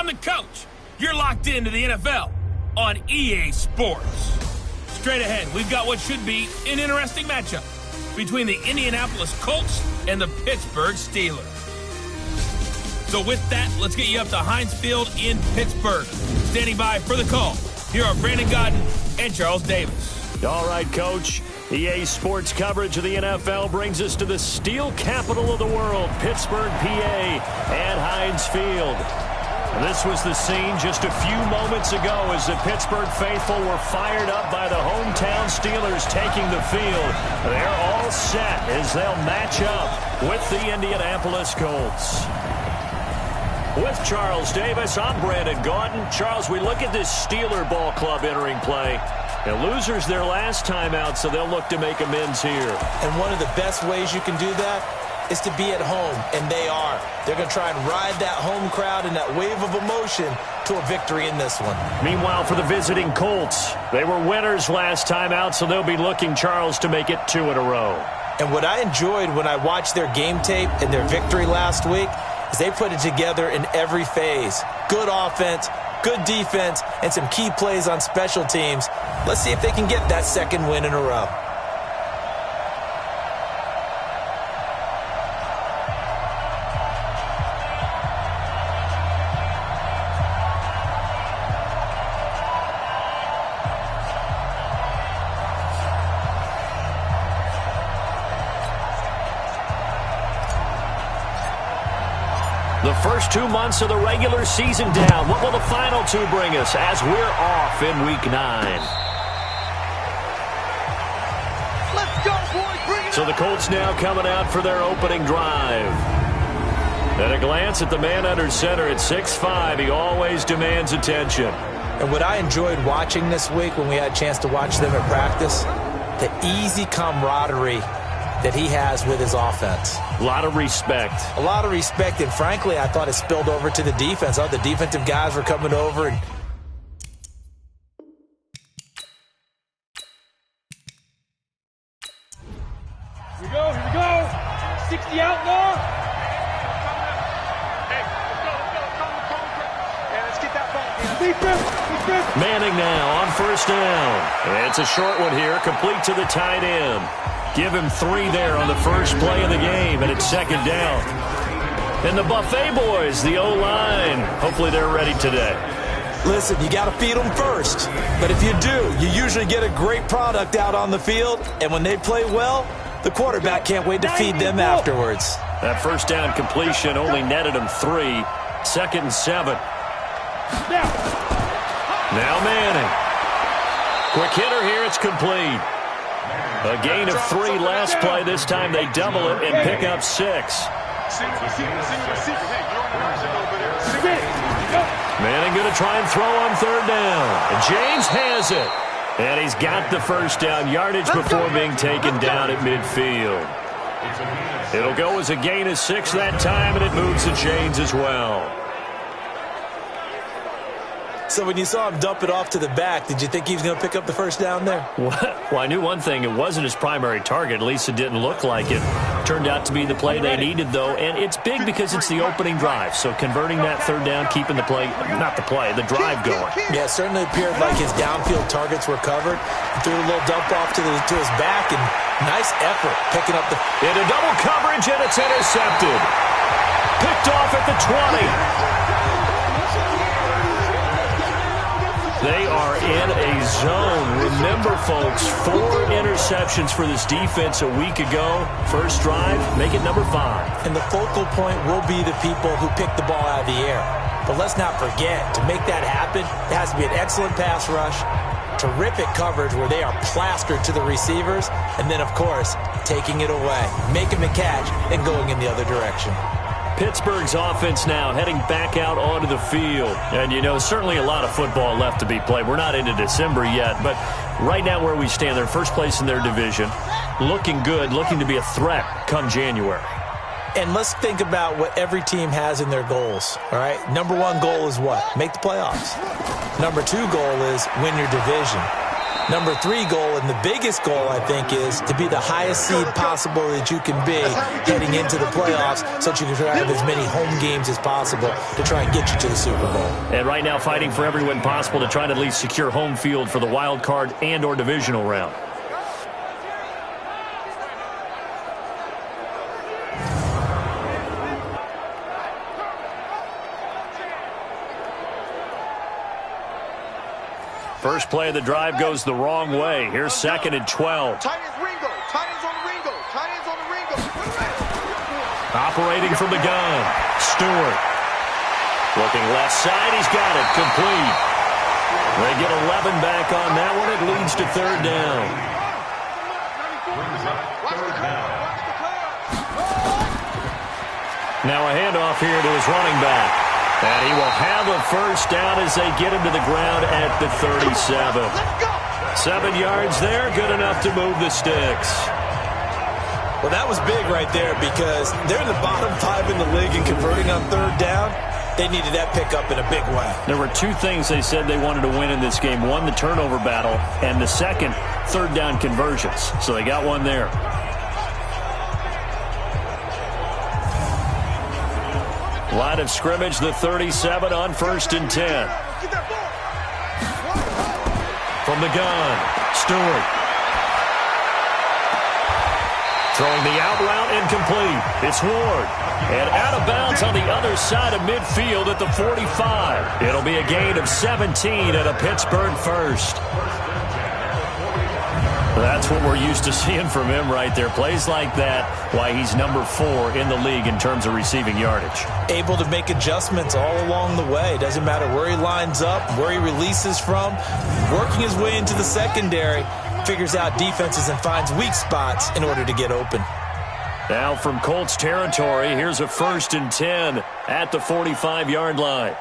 the coach. You're locked into the NFL on EA Sports. Straight ahead, we've got what should be an interesting matchup between the Indianapolis Colts and the Pittsburgh Steelers. So with that, let's get you up to Heinz Field in Pittsburgh. Standing by for the call, here are Brandon Godden and Charles Davis. All right, Coach. EA Sports coverage of the NFL brings us to the steel capital of the world, Pittsburgh, PA, at Heinz Field. This was the scene just a few moments ago as the Pittsburgh faithful were fired up by the hometown Steelers taking the field. They're all set as they'll match up with the Indianapolis Colts. With Charles Davis, I'm Brandon Gaudin. Charles, we look at this Steeler ball club entering play. The losers their last time out, so they'll look to make amends here. And one of the best ways you can do that is to be at home, and they are. They're going to try and ride that home crowd and that wave of emotion to a victory in this one. Meanwhile, for the visiting Colts, they were winners last time out, so they'll be looking, Charles, to make it 2 in a row. And what I enjoyed when I watched their game tape and their victory last week is they put it together in every phase. Good offense, good defense, and some key plays on special teams. Let's see if they can get that second win in a row. The first 2 months of the regular season down. What will the final 2 bring us as we're off in Week 9? Let's go, boys. Bring it So the Colts now coming out for their opening drive. At a glance at the man under center at 6'5", he always demands attention. And what I enjoyed watching this week when we had a chance to watch them at practice, the easy camaraderie that he has with his offense. A lot of respect. A lot of respect, and frankly, I thought it spilled over to the defense. Oh, the defensive guys were coming over and Here we go. 60 outlaw. Hey, let's get that ball. Defense. Manning now on first down. And it's a short one here, complete to the tight end. Give him 3 there on the first play of the game, and it's second down. And the Buffet boys, the O-line, hopefully they're ready today. listen, you got to feed them first. But if you do, you usually get a great product out on the field. And when they play well, the quarterback can't wait to feed them afterwards. That first down completion only netted him 3. Second and 7. Now Manning. Quick hitter here. It's complete. A gain of 3 last play. This time they double it and pick up 6. Manning going to try and throw on third down. And James has it. And he's got the first down yardage before being taken down at midfield. It'll go as a gain of 6 that time, and it moves the chains as well. So when you saw him dump it off to the back, did you think he was going to pick up the first down there? Well, I knew one thing. It wasn't his primary target. At least it didn't look like it. Turned out to be the play they needed, though. And it's big because it's the opening drive. So converting that third down, keeping the play, not the play, the drive going. Yeah, it certainly appeared like his downfield targets were covered. He threw a little dump off to his back, and nice effort picking up the... Into double coverage, and it's intercepted. Picked off at the 20. They are in a zone. Remember, folks, 4 interceptions for this defense a week ago. First drive, make it number 5. And the focal point will be the people who pick the ball out of the air. But let's not forget, to make that happen, it has to be an excellent pass rush, terrific coverage where they are plastered to the receivers, and then, of course, taking it away, making the catch, and going in the other direction. Pittsburgh's offense now heading back out onto the field. And, you know, certainly a lot of football left to be played. We're not into December yet, but right now where we stand, they're first place in their division. Looking good, looking to be a threat come January. And let's think about what every team has in their goals, all right? Number 1 goal is what? Make the playoffs. Number 2 goal is win your division. Number 3 goal, and the biggest goal, I think, is to be the highest seed possible that you can be heading into the playoffs so that you can try to have as many home games as possible to try and get you to the Super Bowl. And right now fighting for every win possible to try to at least secure home field for the wild card and or divisional round. First play of the drive goes the wrong way. Here's 2nd and 12. Tight ends Ringo. Tight ends on the Ringo. Tight ends on the Ringo. Operating from the gun. Stewart. Looking left side. He's got it. Complete. They get 11 back on that one. It leads to 3rd down. Now a handoff here to his running back. And he will have a first down as they get him to the ground at the 37. 7 yards there, good enough to move the sticks. Well, that was big right there because they're in the bottom 5 in the league and converting on 3rd down. They needed that pickup in a big way. There were 2 things they said they wanted to win in this game. One, the turnover battle, and the second, 3rd down conversions. So they got one there. Line of scrimmage, the 37 on 1st and 10. From the gun, Stewart. Throwing the out route incomplete. It's Ward. And out of bounds on the other side of midfield at the 45. It'll be a gain of 17 at a Pittsburgh first. That's what we're used to seeing from him right there. Plays like that, why he's number 4 in the league in terms of receiving yardage. Able to make adjustments all along the way. Doesn't matter where he lines up, where he releases from. Working his way into the secondary, figures out defenses and finds weak spots in order to get open. Now from Colts territory, here's a 1st and 10 at the 45-yard line.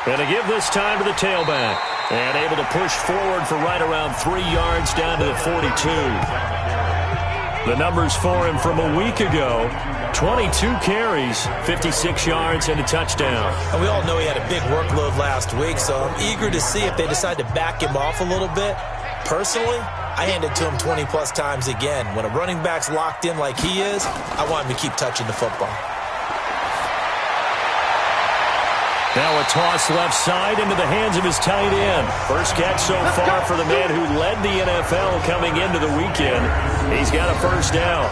And to give this time to the tailback. And able to push forward for right around 3 yards down to the 42. The numbers for him from a week ago, 22 carries, 56 yards, and a touchdown. And we all know he had a big workload last week, so I'm eager to see if they decide to back him off a little bit. Personally, I hand it to him 20-plus times again. When a running back's locked in like he is, I want him to keep touching the football. Now a toss left side into the hands of his tight end. First catch so far for the man who led the NFL coming into the weekend. He's got a first down.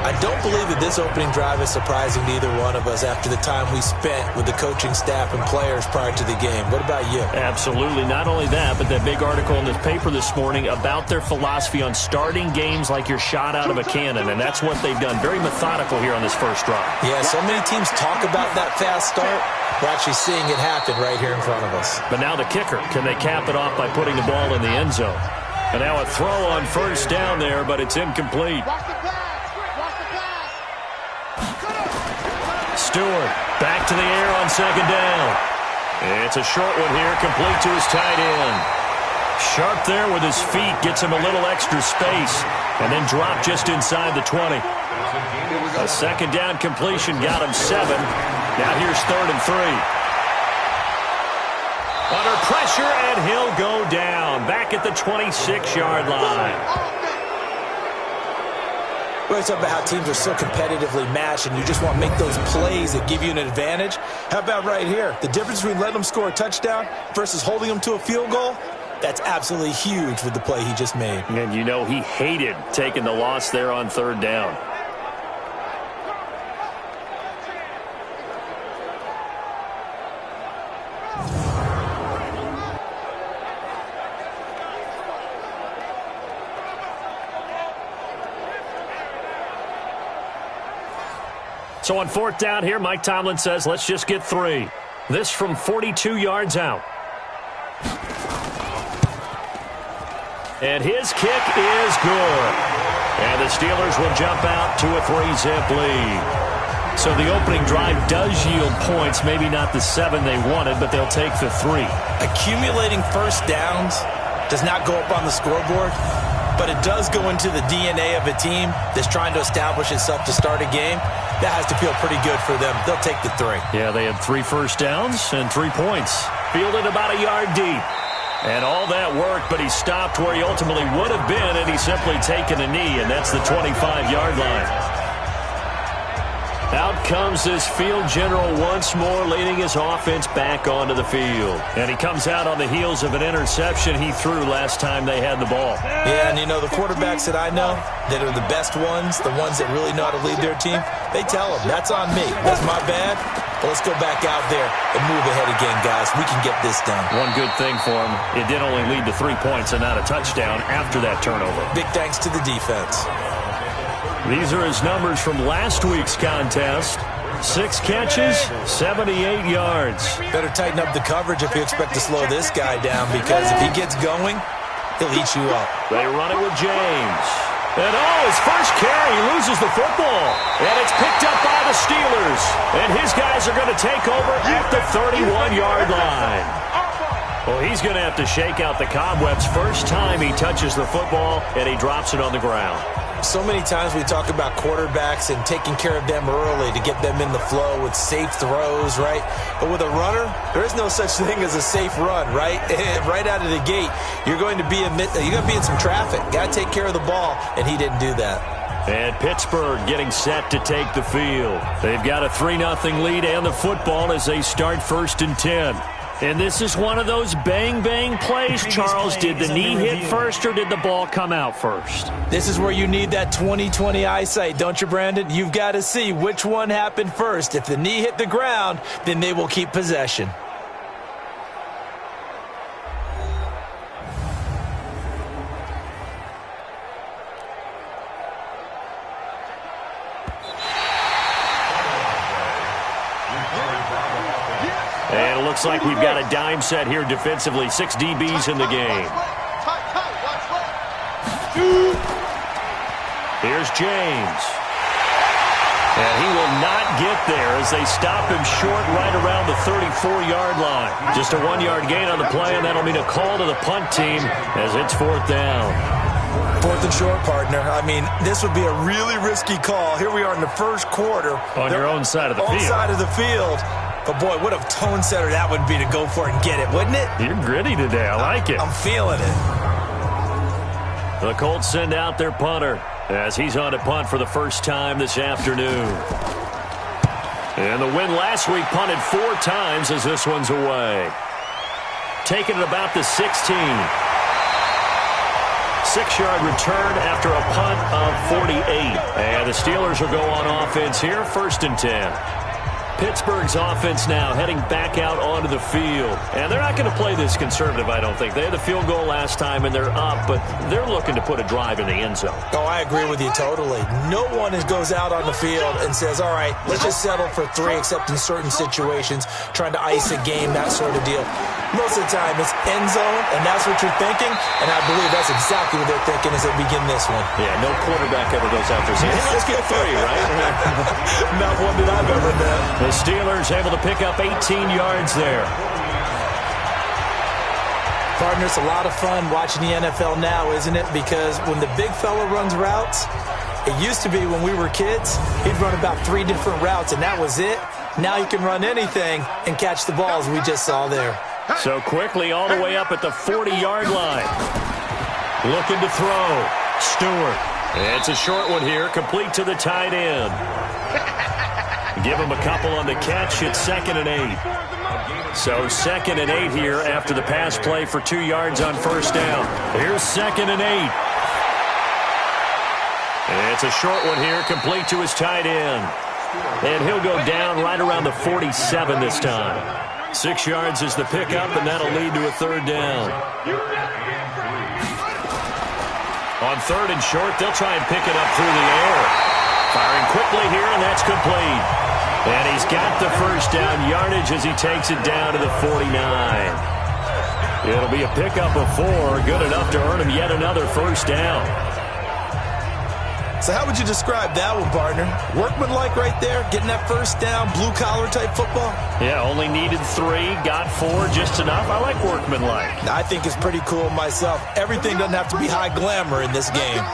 I don't believe that this opening drive is surprising to either one of us after the time we spent with the coaching staff and players prior to the game. What about you? Absolutely. Not only that, but that big article in the paper this morning about their philosophy on starting games like you're shot out of a cannon, and that's what they've done. Very methodical here on this first drive. Yeah, so many teams talk about that fast start. We're actually seeing it happen right here in front of us. But now the kicker. Can they cap it off by putting the ball in the end zone? And now a throw on first down there, but it's incomplete. Stewart back to the air on 2nd down. It's a short one here, complete to his tight end. Sharp there with his feet, gets him a little extra space, and then drop just inside the 20. A 2nd down completion got him 7. Now here's 3rd and 3. Under pressure, and he'll go down. Back at the 26-yard line. We always talk about how teams are so competitively matched and you just want to make those plays that give you an advantage. How about right here? The difference between letting them score a touchdown versus holding them to a field goal, that's absolutely huge with the play he just made. And you know he hated taking the loss there on 3rd down. So on 4th down here, Mike Tomlin says, let's just get 3. This from 42 yards out. And his kick is good. And the Steelers will jump out to a 3-zip lead. So the opening drive does yield points, maybe not the 7 they wanted, but they'll take the 3. Accumulating first downs does not go up on the scoreboard, but it does go into the DNA of a team that's trying to establish itself to start a game. That has to feel pretty good for them. They'll take the 3. Yeah, they had 3 first downs and 3 points. fielded about a yard deep. And all that work, but he stopped where he ultimately would have been, and he's simply taken a knee, and that's the 25-yard line. Out comes this field general once more, leading his offense back onto the field. And he comes out on the heels of an interception he threw last time they had the ball. Yeah, and you know, the quarterbacks that I know that are the best ones, the ones that really know how to lead their team, they tell them, that's on me. That's my bad. But let's go back out there and move ahead again, guys. We can get this done. One good thing for him, it did only lead to 3 points and not a touchdown after that turnover. Big thanks to the defense. These are his numbers from last week's contest. 6 catches, 78 yards. Better tighten up the coverage if you expect to slow this guy down, because if he gets going, he'll eat you up. They run it with James. And his first carry, he loses the football. And it's picked up by the Steelers. And his guys are going to take over at the 31-yard line. Well, he's going to have to shake out the cobwebs first time he touches the football, and he drops it on the ground. So many times we talk about quarterbacks and taking care of them early to get them in the flow with safe throws, right? But with a runner, there is no such thing as a safe run, right? Right out of the gate, you're going to be in some traffic. Got to take care of the ball, and he didn't do that. And Pittsburgh getting set to take the field. They've got a 3-0 lead and the football as they start 1st and 10. And this is one of those bang-bang plays, Charles. Did the knee hit first or did the ball come out first? This is where you need that 20/20 eyesight, don't you, Brandon? You've got to see which one happened first. If the knee hit the ground, then they will keep possession. And it looks like we've got a dime set here defensively. 6 DBs in the game. Here's James. And he will not get there as they stop him short right around the 34-yard line. Just a 1-yard gain on the play, and that'll mean a call to the punt team as it's 4th down. 4th and short, partner. I mean, this would be a really risky call. Here we are in the first quarter. On your own side of the field. On side of the field. But, boy, what a tone setter that would be to go for it and get it, wouldn't it? You're gritty today. I like it. I'm feeling it. The Colts send out their punter as he's on to punt for the first time this afternoon. And the win last week punted 4 times as this one's away. Taking it about the 16. 6-yard return after a punt of 48. And the Steelers will go on offense here, 1st and 10. Pittsburgh's offense now heading back out onto the field. And they're not going to play this conservative, I don't think. They had the field goal last time, and they're up, but they're looking to put a drive in the end zone. Oh, I agree with you totally. No one goes out on the field and says, all right, let's just settle for 3, except in certain situations, trying to ice a game, that sort of deal. Most of the time, it's end zone, and that's what you're thinking, and I believe that's exactly what they're thinking as they begin this one. Yeah, no quarterback ever goes out there saying, hey, let's get 3, right? Not one that I've ever met. The Steelers able to pick up 18 yards there. Partner, it's a lot of fun watching the NFL now, isn't it? Because when the big fella runs routes, it used to be when we were kids, he'd run about 3 different routes, and that was it. Now he can run anything and catch the balls we just saw there. So quickly all the way up at the 40-yard line. Looking to throw. Stewart. It's a short one here, complete to the tight end. Give him a couple on the catch. It's 2nd and 8. So 2nd and 8 here after the pass play for 2 yards on 1st down. Here's 2nd and 8. And it's a short one here, complete to his tight end. And he'll go down right around the 47 this time. 6 yards is the pickup, and that'll lead to a 3rd down. On 3rd and short, they'll try and pick it up through the air. Firing quickly here, and that's complete. And he's got the 1st down yardage as he takes it down to the 49. It'll be a pickup of 4, good enough to earn him yet another 1st down. So how would you describe that one, partner? Workmanlike right there, getting that 1st down, blue-collar type football? Yeah, only needed 3, got 4, just enough. I like workmanlike. I think it's pretty cool myself. Everything doesn't have to be high glamour in this game.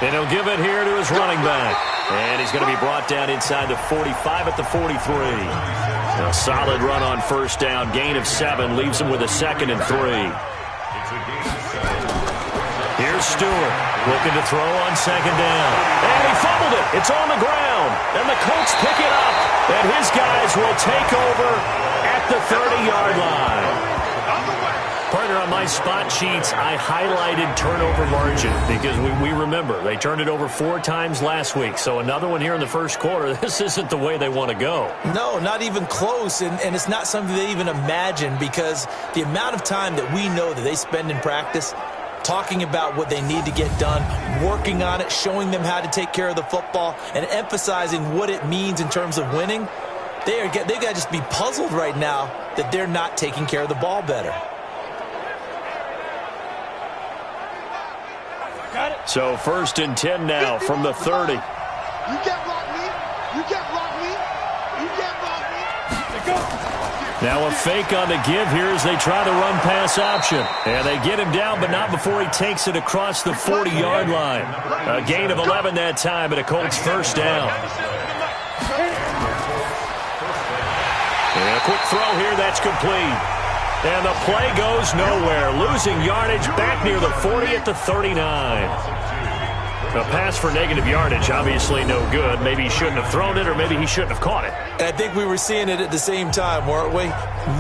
And he'll give it here to his running back. And he's going to be brought down inside the 45 at the 43. A solid run on first down. Gain of 7 leaves him with a 2nd and 3. Here's Stewart looking to throw on 2nd down. And he fumbled it. It's on the ground. And the Colts pick it up. And his guys will take over at the 30-yard line. Partner, on my spot sheets, I highlighted turnover margin because we remember they turned it over 4 times last week. So another one here in the first quarter. This isn't the way they want to go. No, not even close. And it's not something they even imagine because the amount of time that we know that they spend in practice talking about what they need to get done, working on it, showing them how to take care of the football, and emphasizing what it means in terms of winning, they've got to just be puzzled right now that they're not taking care of the ball better. So 1st and 10 now from the 30. You can't block me. You can't block me. You can't block me. Now a fake on the give here as they try the run-pass option. And they get him down, but not before he takes it across the 40-yard line. A gain of 11 that time, and a Colts first down. And a quick throw here, that's complete. And the play goes nowhere. Losing yardage back near the 40 at the 39. A pass for negative yardage, obviously no good. Maybe he shouldn't have thrown it, or maybe he shouldn't have caught it. And I think we were seeing it at the same time, weren't we?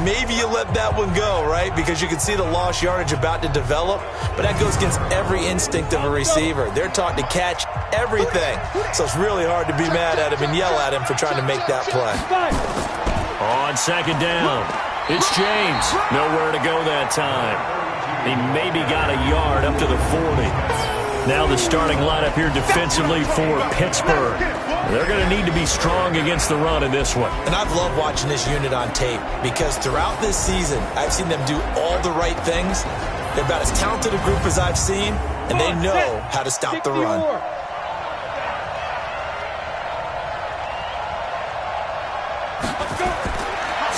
Maybe you let that one go, right? Because you can see the lost yardage about to develop. But that goes against every instinct of a receiver. They're taught to catch everything. So it's really hard to be mad at him and yell at him for trying to make that play. On 2nd down, it's James. Nowhere to go that time. He maybe got a yard up to the 40. Now the starting lineup here defensively for Pittsburgh. They're going to need to be strong against the run in this one. And I've loved watching this unit on tape because throughout this season, I've seen them do all the right things. They're about as talented a group as I've seen, and they know how to stop the run.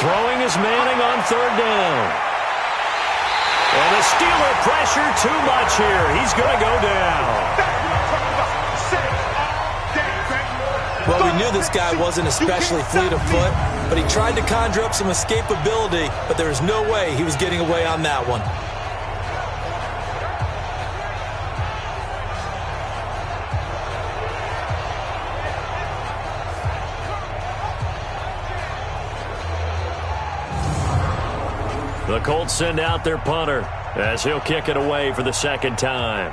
Throwing is Manning on 3rd down. And the Steeler pressure too much here. He's going to go down. Well, we knew this guy wasn't especially fleet of foot, but he tried to conjure up some escapability, but there was no way he was getting away on that one. The Colts send out their punter as he'll kick it away for the 2nd time.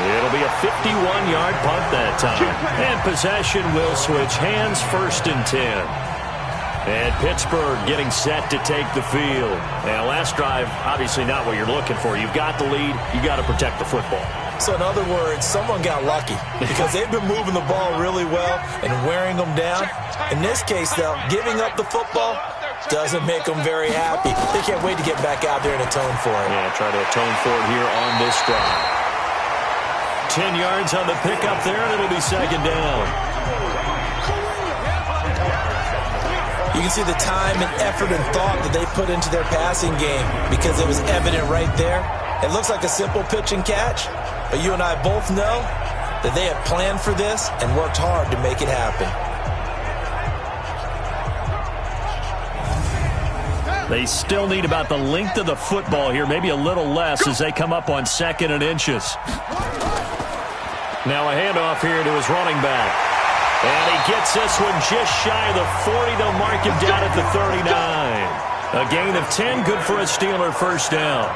It'll be a 51-yard punt that time. And possession will switch hands, 1st and 10. And Pittsburgh getting set to take the field. And last drive, obviously not what you're looking for. You've got the lead. You've got to protect the football. So in other words, someone got lucky because they've been moving the ball really well and wearing them down. In this case, though, giving up the football doesn't make them very happy. They can't wait to get back out there and atone for it. Yeah, try to atone for it here on this drive. 10 yards on the pickup there, and it'll be 2nd down. You can see the time and effort and thought that they put into their passing game because it was evident right there. It looks like a simple pitch and catch, but you and I both know that they have planned for this and worked hard to make it happen. They still need about the length of the football here, maybe a little less as they come up on 2nd and inches. Now a handoff here to his running back. And he gets this one just shy of the 40. They'll mark him down at the 39. A gain of 10, good for a Steeler first down.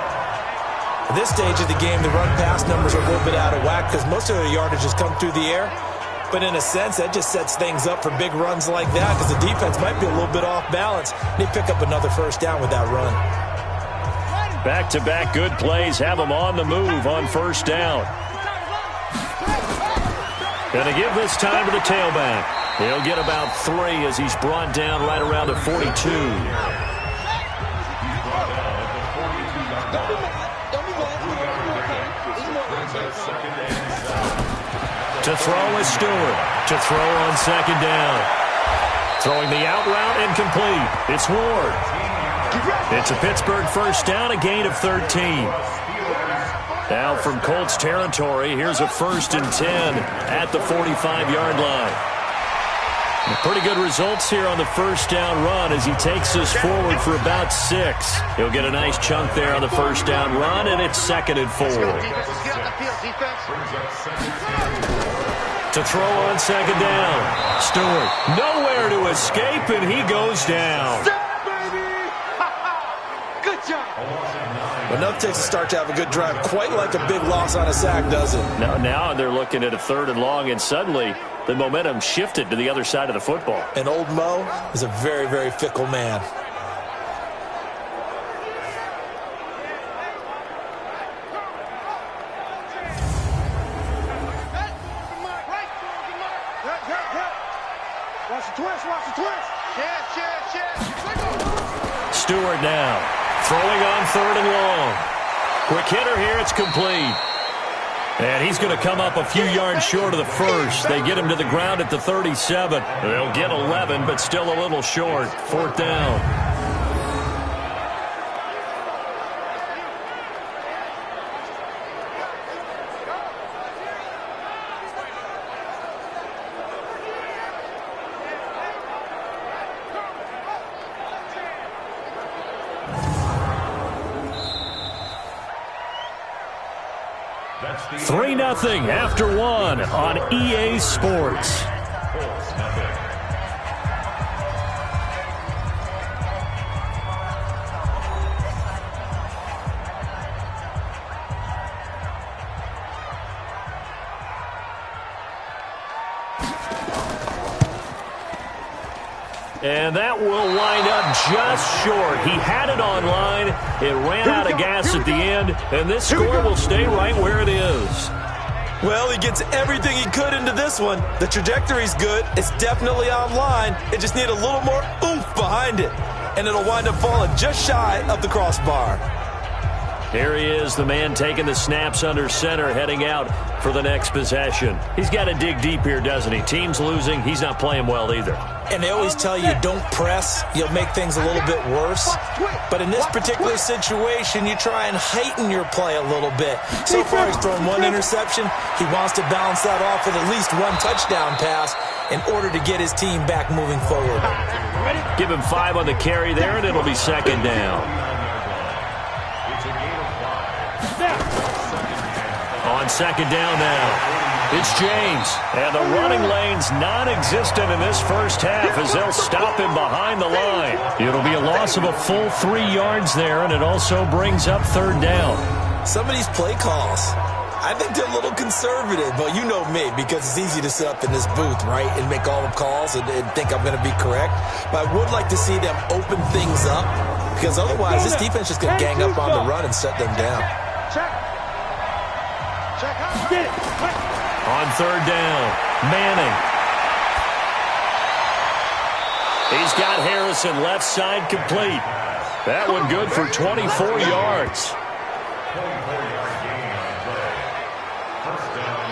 At this stage of the game, the run-pass numbers are a little bit out of whack because most of their yardage has come through the air. But in a sense, that just sets things up for big runs like that because the defense might be a little bit off balance. They pick up another first down with that run. Back-to-back good plays have them on the move on first down. Going to give this time to the tailback. He'll get about 3 as he's brought down right around the 42. To throw is Stewart. To throw on 2nd down. Throwing the out route incomplete. It's Ward. It's a Pittsburgh first down, a gain of 13. Now from Colts territory, here's a 1st and 10 at the 45-yard line. Pretty good results here on the first down run as he takes us forward for about 6. He'll get a nice chunk there on the first down run, and it's 2nd and 4. To throw on 2nd down. Stewart nowhere to escape, and he goes down. Enough takes a start to have a good drive, quite like a big loss on a sack, does it? Now they're looking at a 3rd and long, and suddenly the momentum shifted to the other side of the football. And old Mo is a very, very fickle man. Watch the twist, watch the twist. Stewart now throwing on 3rd and long. Quick hitter here, it's complete. And he's going to come up a few yards short of the first. They get him to the ground at the 37. They'll get 11, but still a little short. 4th down. That's 3-0 after 1 on EA Sports. And that will wind up just short. He had it on line. It ran out of gas at the end, and this score will stay right where it is. Well, he gets everything he could into this one. The trajectory's good. It's definitely on line. It just needs a little more oomph behind it, and it'll wind up falling just shy of the crossbar. Here he is, the man taking the snaps under center, heading out for the next possession. He's got to dig deep here, doesn't he? Team's losing. He's not playing well either. And they always tell you don't press. You'll make things a little bit worse. But in this particular situation, you try and heighten your play a little bit. So far, he's thrown 1 interception. He wants to balance that off with at least 1 touchdown pass in order to get his team back moving forward. Give him 5 on the carry there, and it'll be 2nd down. On 2nd down now. It's James, and the running lane's non-existent in this first half as they'll stop him behind the line. It'll be a loss of a full 3 yards there, and it also brings up 3rd down. Some of these play calls, I think they're a little conservative, but you know me, because it's easy to sit up in this booth, right, and make all the calls and think I'm going to be correct. But I would like to see them open things up, because otherwise this defense is going to gang up on the run and shut them down. Get it. On 3rd down, Manning. He's got Harrison left side complete. That one good for 24 yards.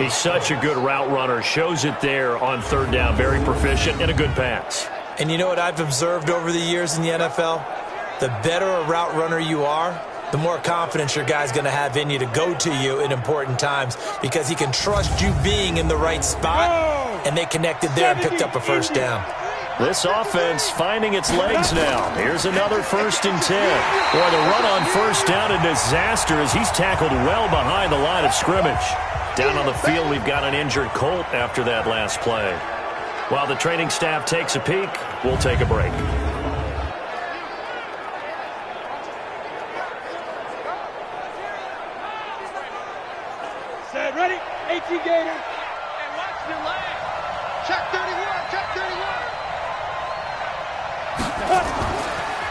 He's such a good route runner. Shows it there on 3rd down. Very proficient and a good pass. And you know what I've observed over the years in the NFL? The better a route runner you are, the more confidence your guy's going to have in you to go to you in important times because he can trust you being in the right spot, and they connected there and picked up a 1st down. This offense finding its legs now. Here's another 1st and 10. Boy, the run on 1st down, a disaster as he's tackled well behind the line of scrimmage. Down on the field, we've got an injured Colt after that last play. While the training staff takes a peek, we'll take a break. Ready? 18 Gator. And watch your leg. Check 31. Check 31.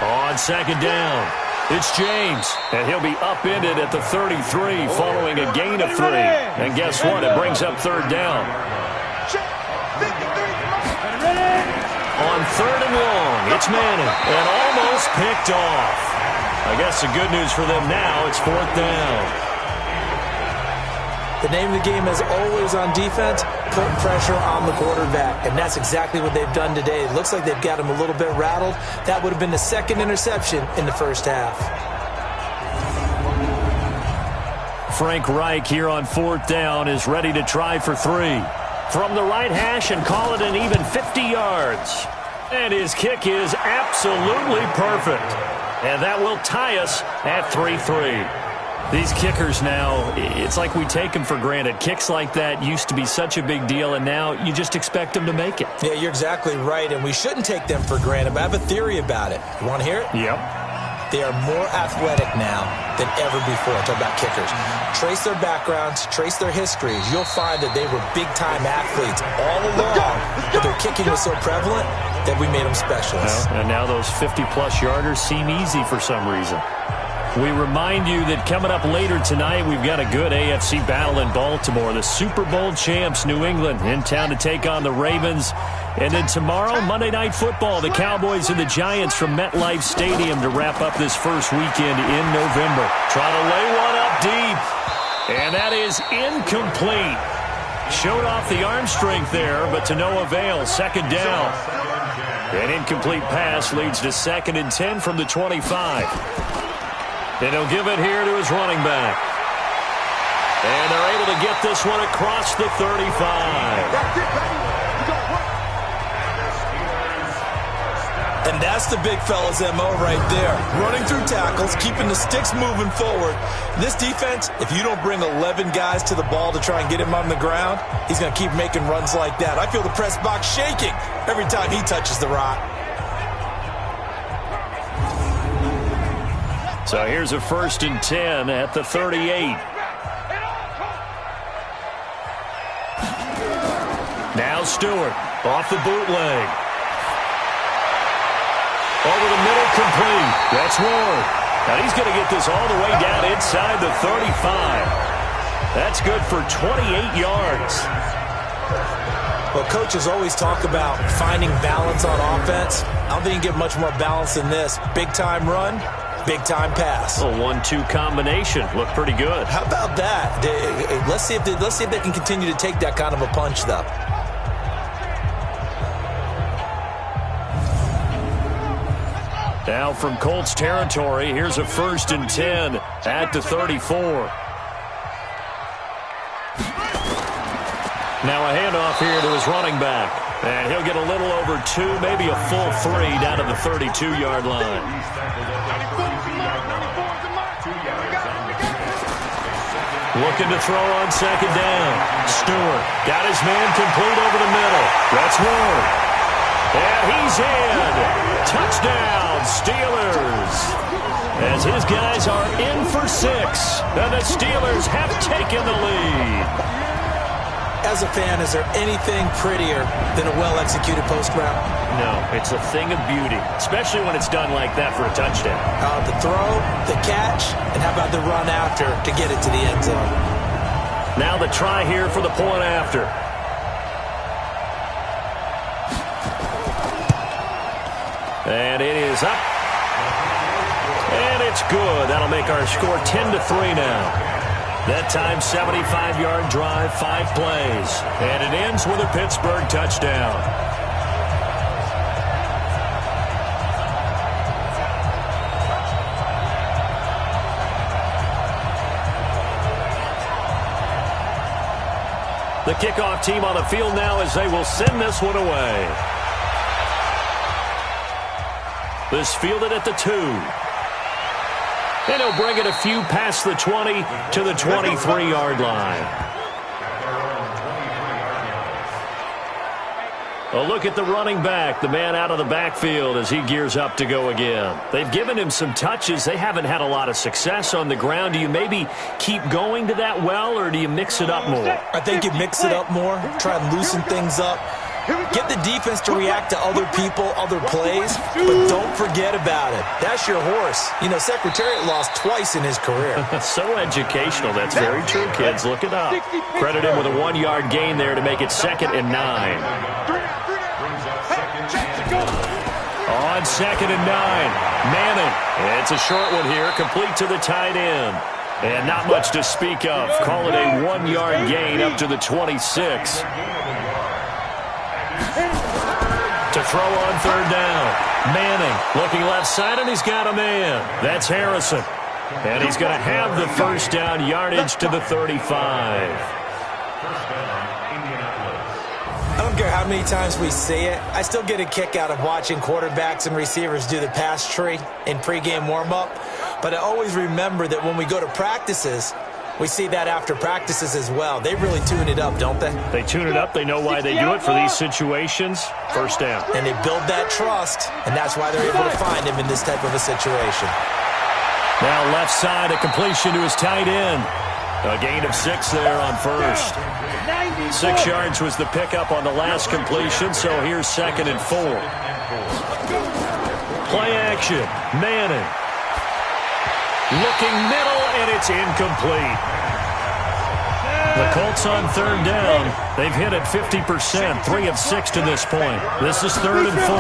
On 2nd down, it's James. And he'll be upended at the 33 following a gain of 3. And guess what? It brings up 3rd down. Check 53. On 3rd and long, it's Manning. And almost picked off. I guess the good news for them now, it's 4th down. The name of the game is always on defense, put pressure on the quarterback. And that's exactly what they've done today. It looks like they've got him a little bit rattled. That would have been the 2nd interception in the first half. Frank Reich here on 4th down is ready to try for 3. From the right hash and call it an even 50 yards. And his kick is absolutely perfect. And that will tie us at 3-3. These kickers now, it's like we take them for granted. Kicks like that used to be such a big deal, and now you just expect them to make it. Yeah, you're exactly right, and we shouldn't take them for granted, but I have a theory about it. You want to hear it? Yep. They are more athletic now than ever before. Talk about kickers. Trace their backgrounds, trace their histories. You'll find that they were big-time athletes all along, but their kicking was so prevalent that we made them specialists. Well, and now those 50-plus yarders seem easy for some reason. We remind you that coming up later tonight, we've got a good AFC battle in Baltimore. The Super Bowl champs, New England, in town to take on the Ravens. And then tomorrow, Monday Night Football, the Cowboys and the Giants from MetLife Stadium to wrap up this first weekend in November. Trying to lay one up deep. And that is incomplete. Showed off the arm strength there, but to no avail. Second down. An incomplete pass leads to 2nd and 10 from the 25. And he'll give it here to his running back. And they're able to get this one across the 35. And that's the big fella's MO right there. Running through tackles, keeping the sticks moving forward. This defense, if you don't bring 11 guys to the ball to try and get him on the ground, he's going to keep making runs like that. I feel the press box shaking every time he touches the rock. So here's a 1st and 10 at the 38. Now Stewart off the bootleg. Over the middle, complete. That's Ward. Now he's going to get this all the way down inside the 35. That's good for 28 yards. Well, coaches always talk about finding balance on offense. I don't think you can get much more balance than this. Big-time run, big-time pass. A 1-2 combination. Looked pretty good. How about that? Let's see if they can continue to take that kind of a punch, though. Now from Colts territory, here's a 1st and 10 at the 34. Now a handoff here to his running back. And he'll get a little over 2, maybe a full 3 down to the 32-yard line. Looking to throw on 2nd down. Stewart got his man complete over the middle. That's Ward. And he's in. Touchdown, Steelers. As his guys are in for 6. And the Steelers have taken the lead. As a fan, is there anything prettier than a well-executed post route? No, it's a thing of beauty, especially when it's done like that for a touchdown. The throw, the catch, and how about the run after to get it to the end zone? Now the try here for the point after. And it is up. And it's good. That'll make our score 10-3 now. That time, 75-yard drive, 5 plays. And it ends with a Pittsburgh touchdown. The kickoff team on the field now as they will send this one away. This fielded at the 2. And he'll bring it a few past the 20 to the 23-yard line. A look at the running back, the man out of the backfield as he gears up to go again. They've given him some touches. They haven't had a lot of success on the ground. Do you maybe keep going to that well, or do you mix it up more? I think you mix it up more, try and loosen things up. Get the defense to react to other people, other plays, but don't forget about it. That's your horse. You know, Secretariat lost twice in his career. So educational. That's very true, kids. Look it up. Credit him with a 1-yard gain there to make it 2nd and 9. On 2nd and 9, Manning. It's a short one here, complete to the tight end. And not much to speak of. Call it a 1-yard gain up to the 26. To throw on 3rd down. Manning looking left side, and he's got a man. That's Harrison. And he's going to have the first down yardage to the 35. I don't care how many times we see it. I still get a kick out of watching quarterbacks and receivers do the pass tree in pregame warm-up. But I always remember that when we go to practices, we see that after practices as well. They really tune it up, don't they? They tune it up. They know why they do it for these situations. First down. And they build that trust, and that's why they're able to find him in this type of a situation. Now left side, a completion to his tight end. A gain of 6 there on first. 6 yards was the pickup on the last completion, so here's 2nd and 4. Play action. Manning. Looking middle, and it's incomplete. The Colts on 3rd down. They've hit it 50%, 3 of 6 to this point. This is 3rd and 4.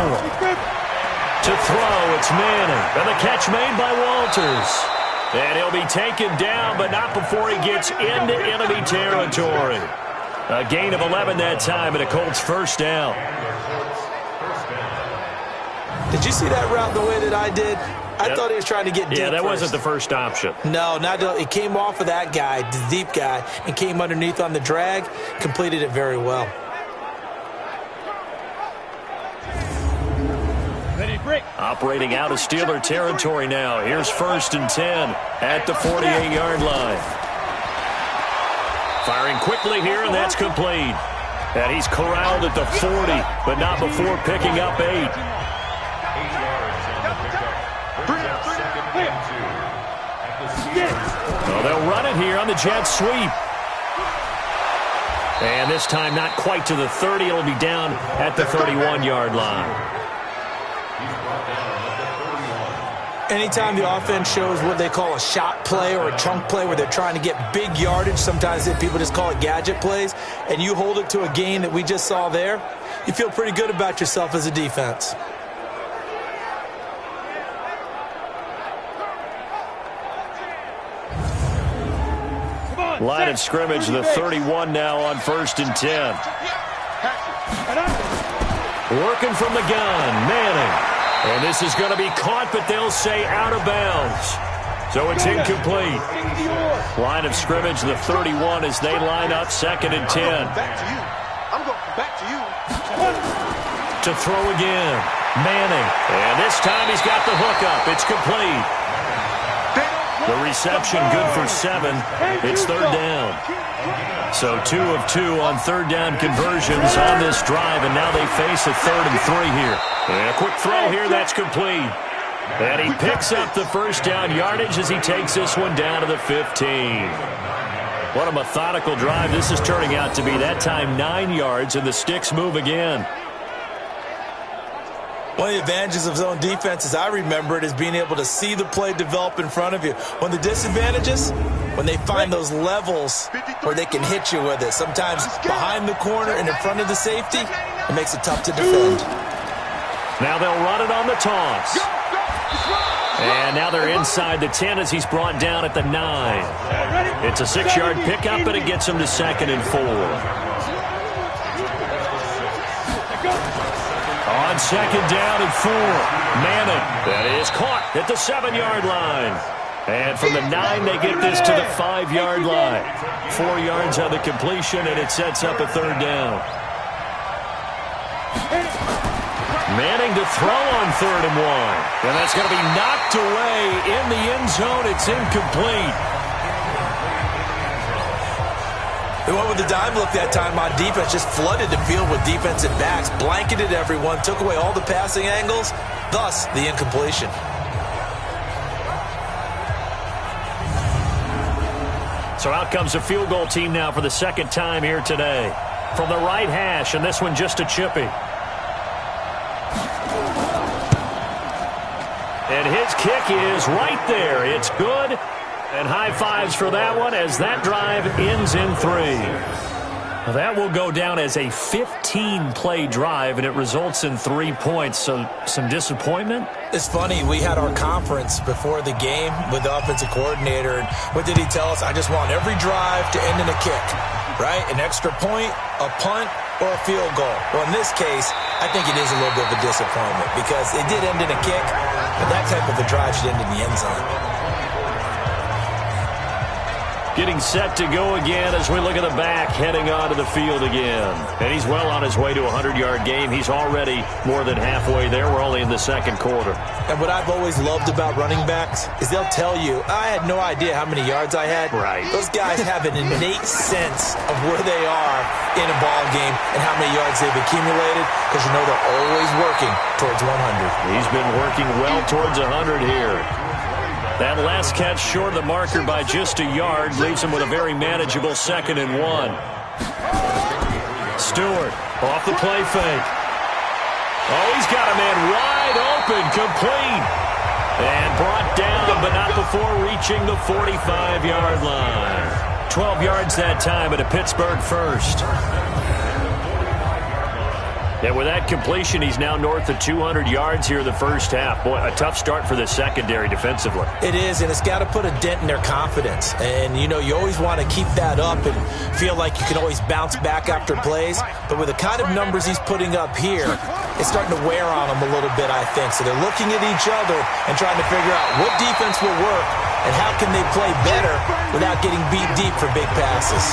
To throw, it's Manning. And the catch made by Walters. And he'll be taken down, but not before he gets into enemy territory. A gain of 11 that time, and a Colts first down. Did you see that route the way that I did? I thought he was trying to get deep. Yeah, that first. wasn't the first option. No, it came off of that guy, the deep guy, and came underneath on the drag, completed it very well. Operating out of Steeler territory now. Here's 1st and 10 at the 48-yard line. Firing quickly here, and that's complete. And he's corralled at the 40, but not before picking up 8. Well, they'll run it here on the jet sweep. And this time not quite to the 30. It'll be down at the 31-yard line. Anytime the offense shows what they call a shot play or a chunk play where they're trying to get big yardage, sometimes people just call it gadget plays, and you hold it to a gain that we just saw there, you feel pretty good about yourself as a defense. Line of scrimmage, the 31 now on 1st and 10. Working from the gun, Manning. And this is going to be caught, but they'll say out of bounds. So it's incomplete. Line of scrimmage, the 31 as they line up 2nd and 10. I'm going back to you. To throw again, Manning. And this time he's got the hookup. It's complete. The reception good for 7. It's 3rd down. So 2 of 2 on 3rd down conversions on this drive, and now they face a 3rd and 3 here. And a quick throw here, that's complete. And he picks up the first down yardage as he takes this one down to the 15. What a methodical drive this is turning out to be. That time 9 yards, and the sticks move again. One of the advantages of zone defense, as I remember it, is being able to see the play develop in front of you. One of the disadvantages, when they find those levels where they can hit you with it, sometimes behind the corner and in front of the safety, it makes it tough to defend. Now they'll run it on the toss. And now they're inside the 10 as he's brought down at the 9. It's a 6-yard pickup, and it gets him to 2nd and 4. On 2nd down and 4, Manning. That is caught at the 7-yard line. And from the 9, they get this to the 5-yard line. 4 yards on the completion, and it sets up a 3rd down. Manning to throw on 3rd and 1. And that's going to be knocked away in the end zone. It's incomplete. They went with the dime look that time on defense, just flooded the field with defensive backs, blanketed everyone, took away all the passing angles, thus the incompletion. So out comes a field goal team now for the 2nd time here today. From the right hash, and this one just a chippy. And his kick is right there. It's good. And high fives for that one as that drive ends in 3. Well, that will go down as a 15-play drive, and it results in 3 points. So some disappointment? It's funny. We had our conference before the game with the offensive coordinator. And what did he tell us? I just want every drive to end in a kick, right? An extra point, a punt, or a field goal. Well, in this case, I think it is a little bit of a disappointment because it did end in a kick, but that type of a drive should end in the end zone. Getting set to go again as we look at the back, heading onto the field again. And he's well on his way to a 100-yard game. He's already more than halfway there. We're only in the second quarter. And what I've always loved about running backs is they'll tell you, I had no idea how many yards I had. Right. Those guys have an innate sense of where they are in a ball game and how many yards they've accumulated, because you know they're always working towards 100. He's been working well towards 100 here. That last catch short of the marker by just a yard leaves him with a very manageable 2nd and 1. Stewart off the play fake. Oh, he's got a man wide open, complete. And brought down, but not before reaching the 45-yard line. 12 yards that time at a Pittsburgh first. And with that completion, he's now north of 200 yards here in the first half. Boy, a tough start for the secondary defensively. It is, and it's got to put a dent in their confidence. And, you know, you always want to keep that up and feel like you can always bounce back after plays. But with the kind of numbers he's putting up here, it's starting to wear on them a little bit, I think. So they're looking at each other and trying to figure out what defense will work and how can they play better without getting beat deep for big passes.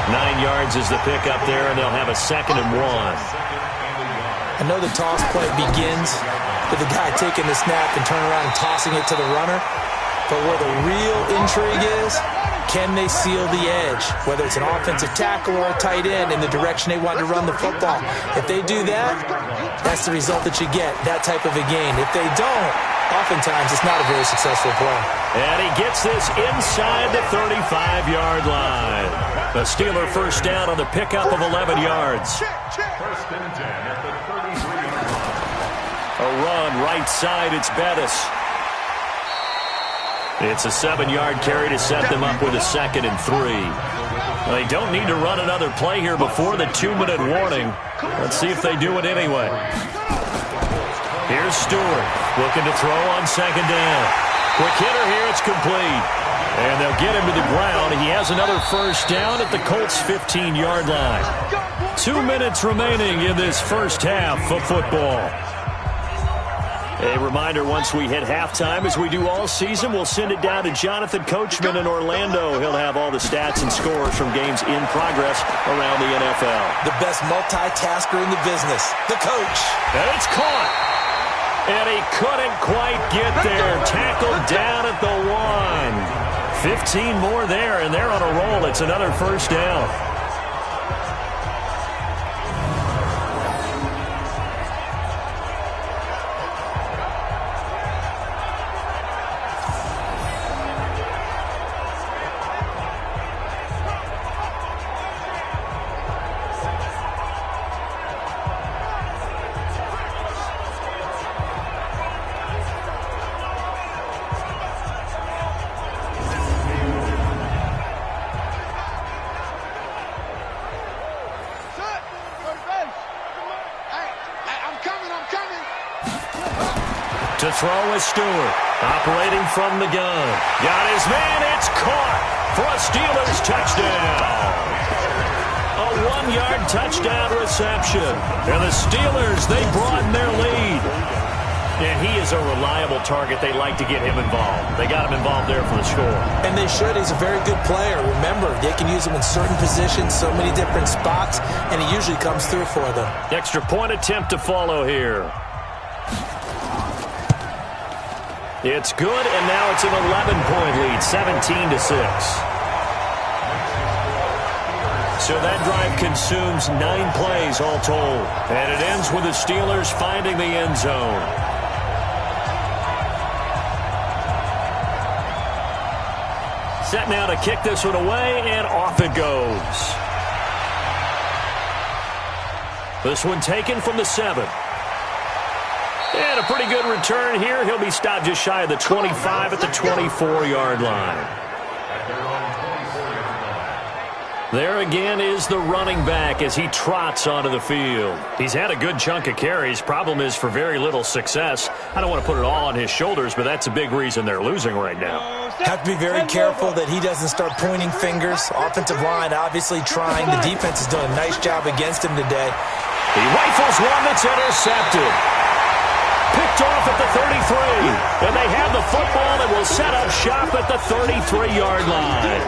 9 yards is the pickup there, and they'll have a 2nd and 1. I know the toss play begins with the guy taking the snap and turning around and tossing it to the runner. But where the real intrigue is, can they seal the edge? Whether it's an offensive tackle or a tight end in the direction they want to run the football. If they do that, that's the result that you get, that type of a gain. If they don't, oftentimes it's not a very successful play. And he gets this inside the 35-yard line. The Steeler first down on the pickup of 11 yards. First and 10 at the 33-yard line. A run right side, it's Bettis. It's a 7-yard carry to set them up with a 2nd and 3. Well, they don't need to run another play here before the 2-minute warning. Let's see if they do it anyway. Here's Stewart looking to throw on 2nd down. Quick hitter here, it's complete. And they'll get him to the ground. He has another first down at the Colts' 15-yard line. 2 minutes remaining in this first half of football. A reminder, once we hit halftime, as we do all season, we'll send it down to Jonathan Coachman in Orlando. He'll have all the stats and scores from games in progress around the NFL. The best multitasker in the business, the coach. And it's caught. And he couldn't quite get there. Tackled down at the 1. 15 more there, and they're on a roll. It's another first down. To throw is Stewart, operating from the gun. Got his man, it's caught for a Steelers touchdown. A 1-yard touchdown reception. And the Steelers, they broaden their lead. And he is a reliable target. They like to get him involved. They got him involved there for the score. And they should. He's a very good player. Remember, they can use him in certain positions, so many different spots, and he usually comes through for them. Extra point attempt to follow here. It's good, and now it's an 11-point lead, 17-6. So that drive consumes 9 plays all told. And it ends with the Steelers finding the end zone. Set now to kick this one away, and off it goes. This one taken from the 7. And a pretty good return here. He'll be stopped just shy of the 25 at the 24-yard line. There again is the running back as he trots onto the field. He's had a good chunk of carries. Problem is for very little success. I don't want to put it all on his shoulders, but that's a big reason they're losing right now. Have to be very careful that he doesn't start pointing fingers. Offensive line obviously trying. The defense has done a nice job against him today. He rifles one that's intercepted. Picked picked off at the 33. And they have the football and will set up shop at the 33-yard line.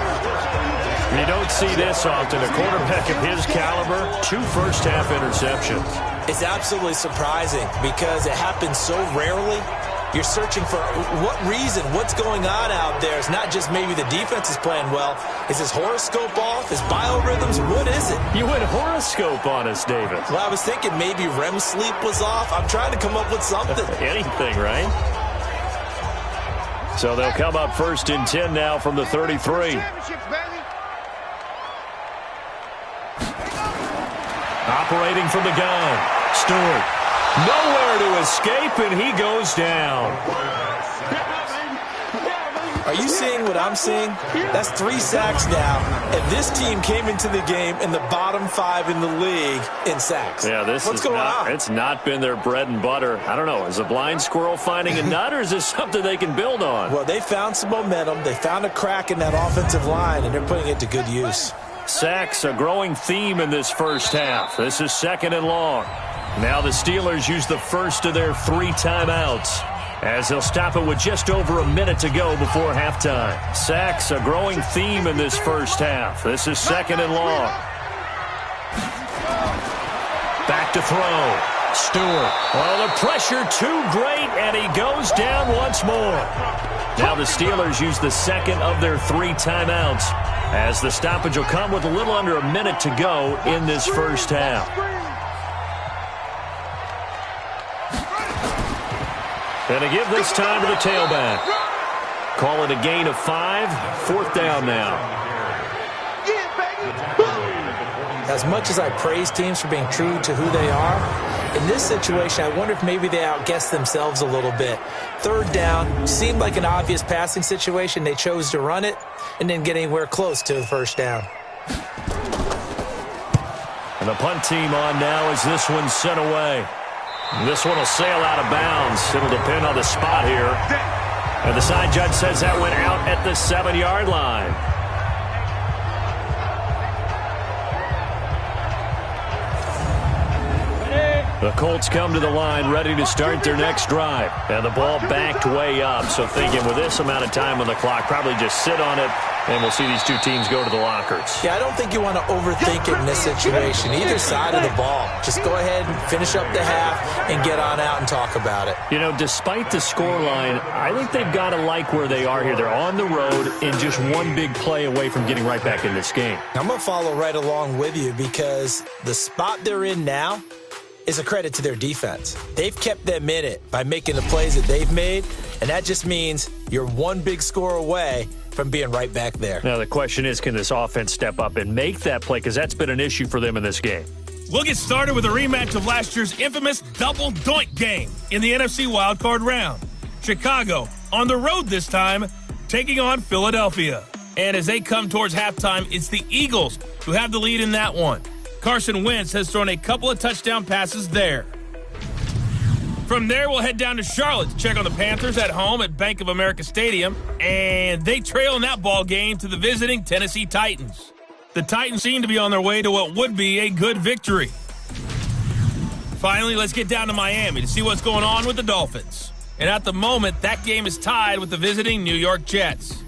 You don't see this often. A quarterback of his caliber, 2 first-half interceptions. It's absolutely surprising because it happens so rarely. You're searching for what reason, what's going on out there. It's not just maybe the defense is playing well. Is his horoscope off? His biorhythms? What is it? You went horoscope on us, David. Well, I was thinking maybe REM sleep was off. I'm trying to come up with something. Anything, right? So they'll come up 1st and 10 now from the 33. Operating from the gun. Stewart. Nowhere to escape, and he goes down. Are you seeing what I'm seeing? That's 3 sacks now, and this team came into the game in the bottom 5 in the league in sacks. Yeah, what's going on? It's not been their bread and butter. I don't know. Is a blind squirrel finding a nut, or is this something they can build on? Well, they found some momentum. They found a crack in that offensive line, and they're putting it to good use. Sacks, a growing theme in this first half. This is 2nd and long. Now the Steelers use the first of their 3 timeouts, as they'll stop it with just over a minute to go before halftime. Sacks, a growing theme in this first half. This is 2nd and long. Back to throw. Stewart. Oh, the pressure too great, and he goes down once more. Now the Steelers use the 2nd of their 3 timeouts, as the stoppage will come with a little under a minute to go in this first half. And to give this time to the tailback. Call it a gain of 5. 4th down now. As much as I praise teams for being true to who they are, in this situation, I wonder if maybe they outguessed themselves a little bit. 3rd down seemed like an obvious passing situation. They chose to run it and didn't get anywhere close to the 1st down. And the punt team on now as this one's sent away. This one will sail out of bounds. It'll depend on the spot here. And the side judge says that went out at the 7-yard line. The Colts come to the line ready to start their next drive. And the ball backed way up. So thinking with this amount of time on the clock, probably just sit on it, and we'll see these 2 teams go to the lockers. Yeah, I don't think you want to overthink it in this situation. Either side of the ball. Just go ahead and finish up the half and get on out and talk about it. You know, despite the scoreline, I think they've got to like where they are here. They're on the road and just one big play away from getting right back in this game. I'm going to follow right along with you because the spot they're in now is a credit to their defense. They've kept them in it by making the plays that they've made, and that just means you're one big score away from being right back there. Now, the question is, can this offense step up and make that play? Because that's been an issue for them in this game. We'll get started with a rematch of last year's infamous double doink game in the NFC wildcard round. Chicago on the road this time, taking on Philadelphia. And as they come towards halftime, it's the Eagles who have the lead in that one. Carson Wentz has thrown a couple of touchdown passes there. From there, we'll head down to Charlotte to check on the Panthers at home at Bank of America Stadium. And they trail in that ball game to the visiting Tennessee Titans. The Titans seem to be on their way to what would be a good victory. Finally, let's get down to Miami to see what's going on with the Dolphins. And at the moment, that game is tied with the visiting New York Jets.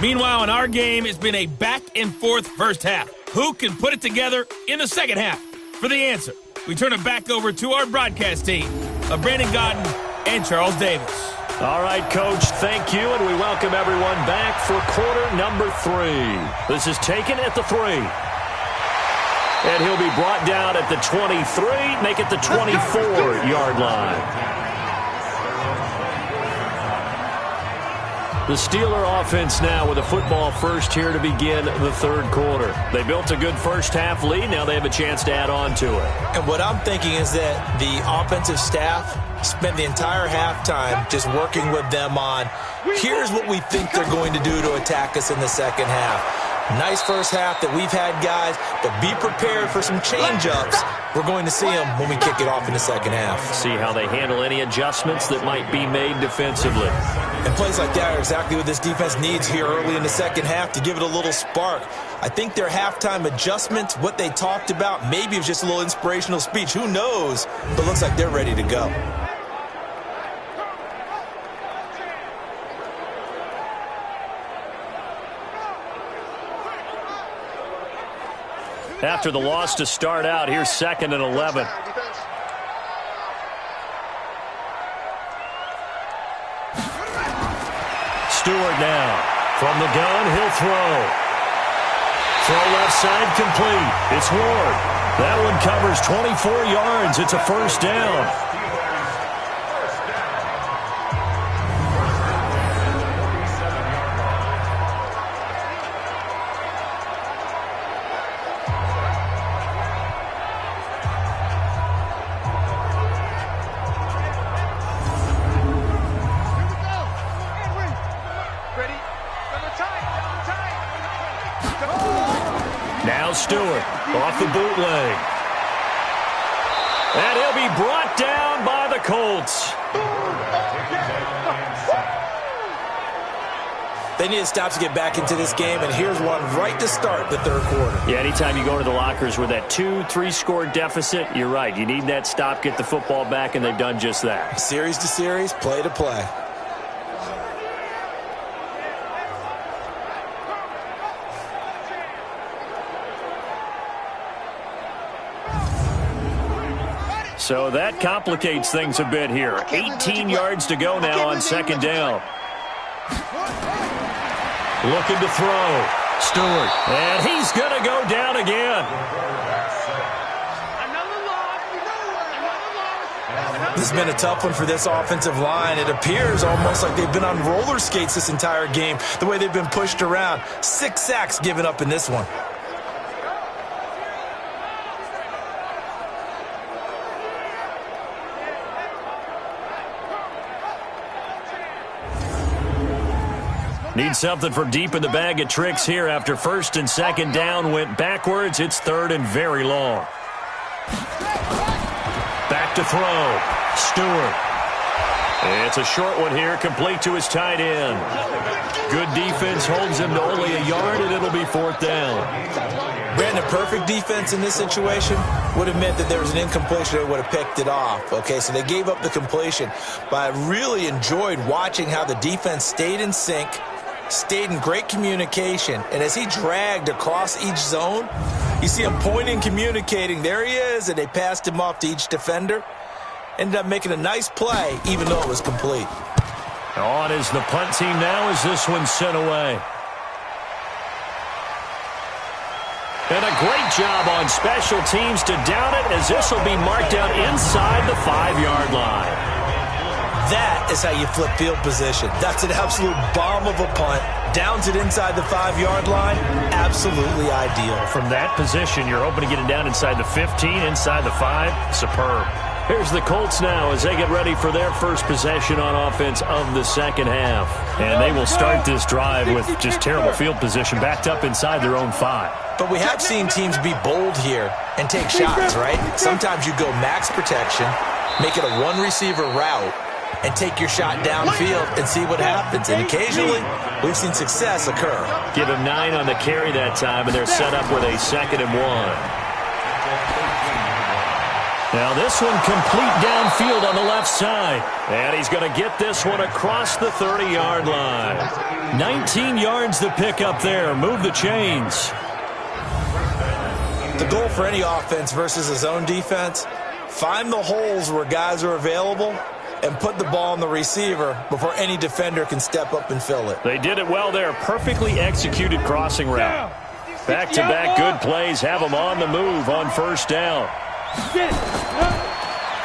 Meanwhile, in our game, it's been a back-and-forth first half. Who can put it together in the second half? For the answer, we turn it back over to our broadcast team of Brandon Godden and Charles Davis. All right, Coach, thank you, and we welcome everyone back for quarter number 3. This is taken at the 3. And he'll be brought down at the 23, make it the 24-yard line. The Steeler offense now with a football first here to begin the third quarter. They built a good first half lead. Now they have a chance to add on to it. And what I'm thinking is that the offensive staff spent the entire halftime just working with them on, here's what we think they're going to do to attack us in the second half. Nice first half that we've had, guys, but be prepared for some change-ups. We're going to see them when we kick it off in the second half. See how they handle any adjustments that might be made defensively. And plays like that are exactly what this defense needs here early in the second half to give it a little spark. I think their halftime adjustments, what they talked about, maybe it was just a little inspirational speech. Who knows? But it looks like they're ready to go. After the loss to start out, here's 2nd and 11. Stewart now. From the gun, he'll throw. Throw left side complete. It's Ward. That one covers 24 yards. It's a first down. Now Stewart off the bootleg. And he'll be brought down by the Colts. They need to stop to get back into this game, and here's one right to start the third quarter. Yeah, anytime you go to the lockers with that 2-3 score deficit, you're right. You need that stop, get the football back, and they've done just that. Series to series, play to play. So that complicates things a bit here. 18 yards to go now on second down. Looking to throw. Stewart. And he's going to go down again. This has been a tough one for this offensive line. It appears almost like they've been on roller skates this entire game, the way they've been pushed around. 6 sacks given up in this one. Need something from deep in the bag of tricks here after first and second down went backwards. It's third and very long. Back to throw. Stewart. It's a short one here, complete to his tight end. Good defense holds him to only a yard, and it'll be fourth down. Brandon, perfect defense in this situation would have meant that there was an incompletion. They would have picked it off. Okay, so they gave up the completion. But I really enjoyed watching how the defense stayed in sync, stayed in great communication, and as he dragged across each zone, you see him pointing, communicating. There he is, and they passed him off to each defender. Ended up making a nice play, even though it was complete. On is the punt team now as this one's sent away. And a great job on special teams to down it, as this will be marked out inside the 5-yard line. That is how you flip field position. That's an absolute bomb of a punt. Downs it inside the 5-yard line. Absolutely ideal. From that position, you're hoping to get it down inside the 15, inside the 5. Superb. Here's the Colts now as they get ready for their first possession on offense of the second half. And they will start this drive with just terrible field position, backed up inside their own 5. But we have seen teams be bold here and take shots, right? Sometimes you go max protection, make it a one-receiver route, and take your shot downfield and see what happens. And occasionally, we've seen success occur. Give him 9 on the carry that time, and they're set up with a 2nd and 1. Now this one complete downfield on the left side. And he's going to get this one across the 30-yard line. 19 yards to pick up there. Move the chains. The goal for any offense versus a zone defense, find the holes where guys are available and put the ball on the receiver before any defender can step up and fill it. They did it well there. Perfectly executed crossing route. Back-to-back good plays have them on the move on first down.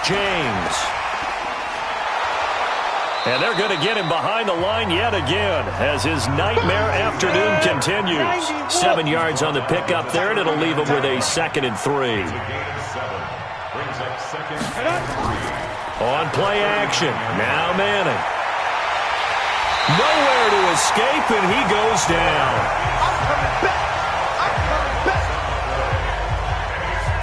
James. And they're going to get him behind the line yet again as his nightmare afternoon continues. 7 yards on the pickup there, and it'll leave him with a 2nd and 3. On play action. Now Manning. Nowhere to escape, and he goes down.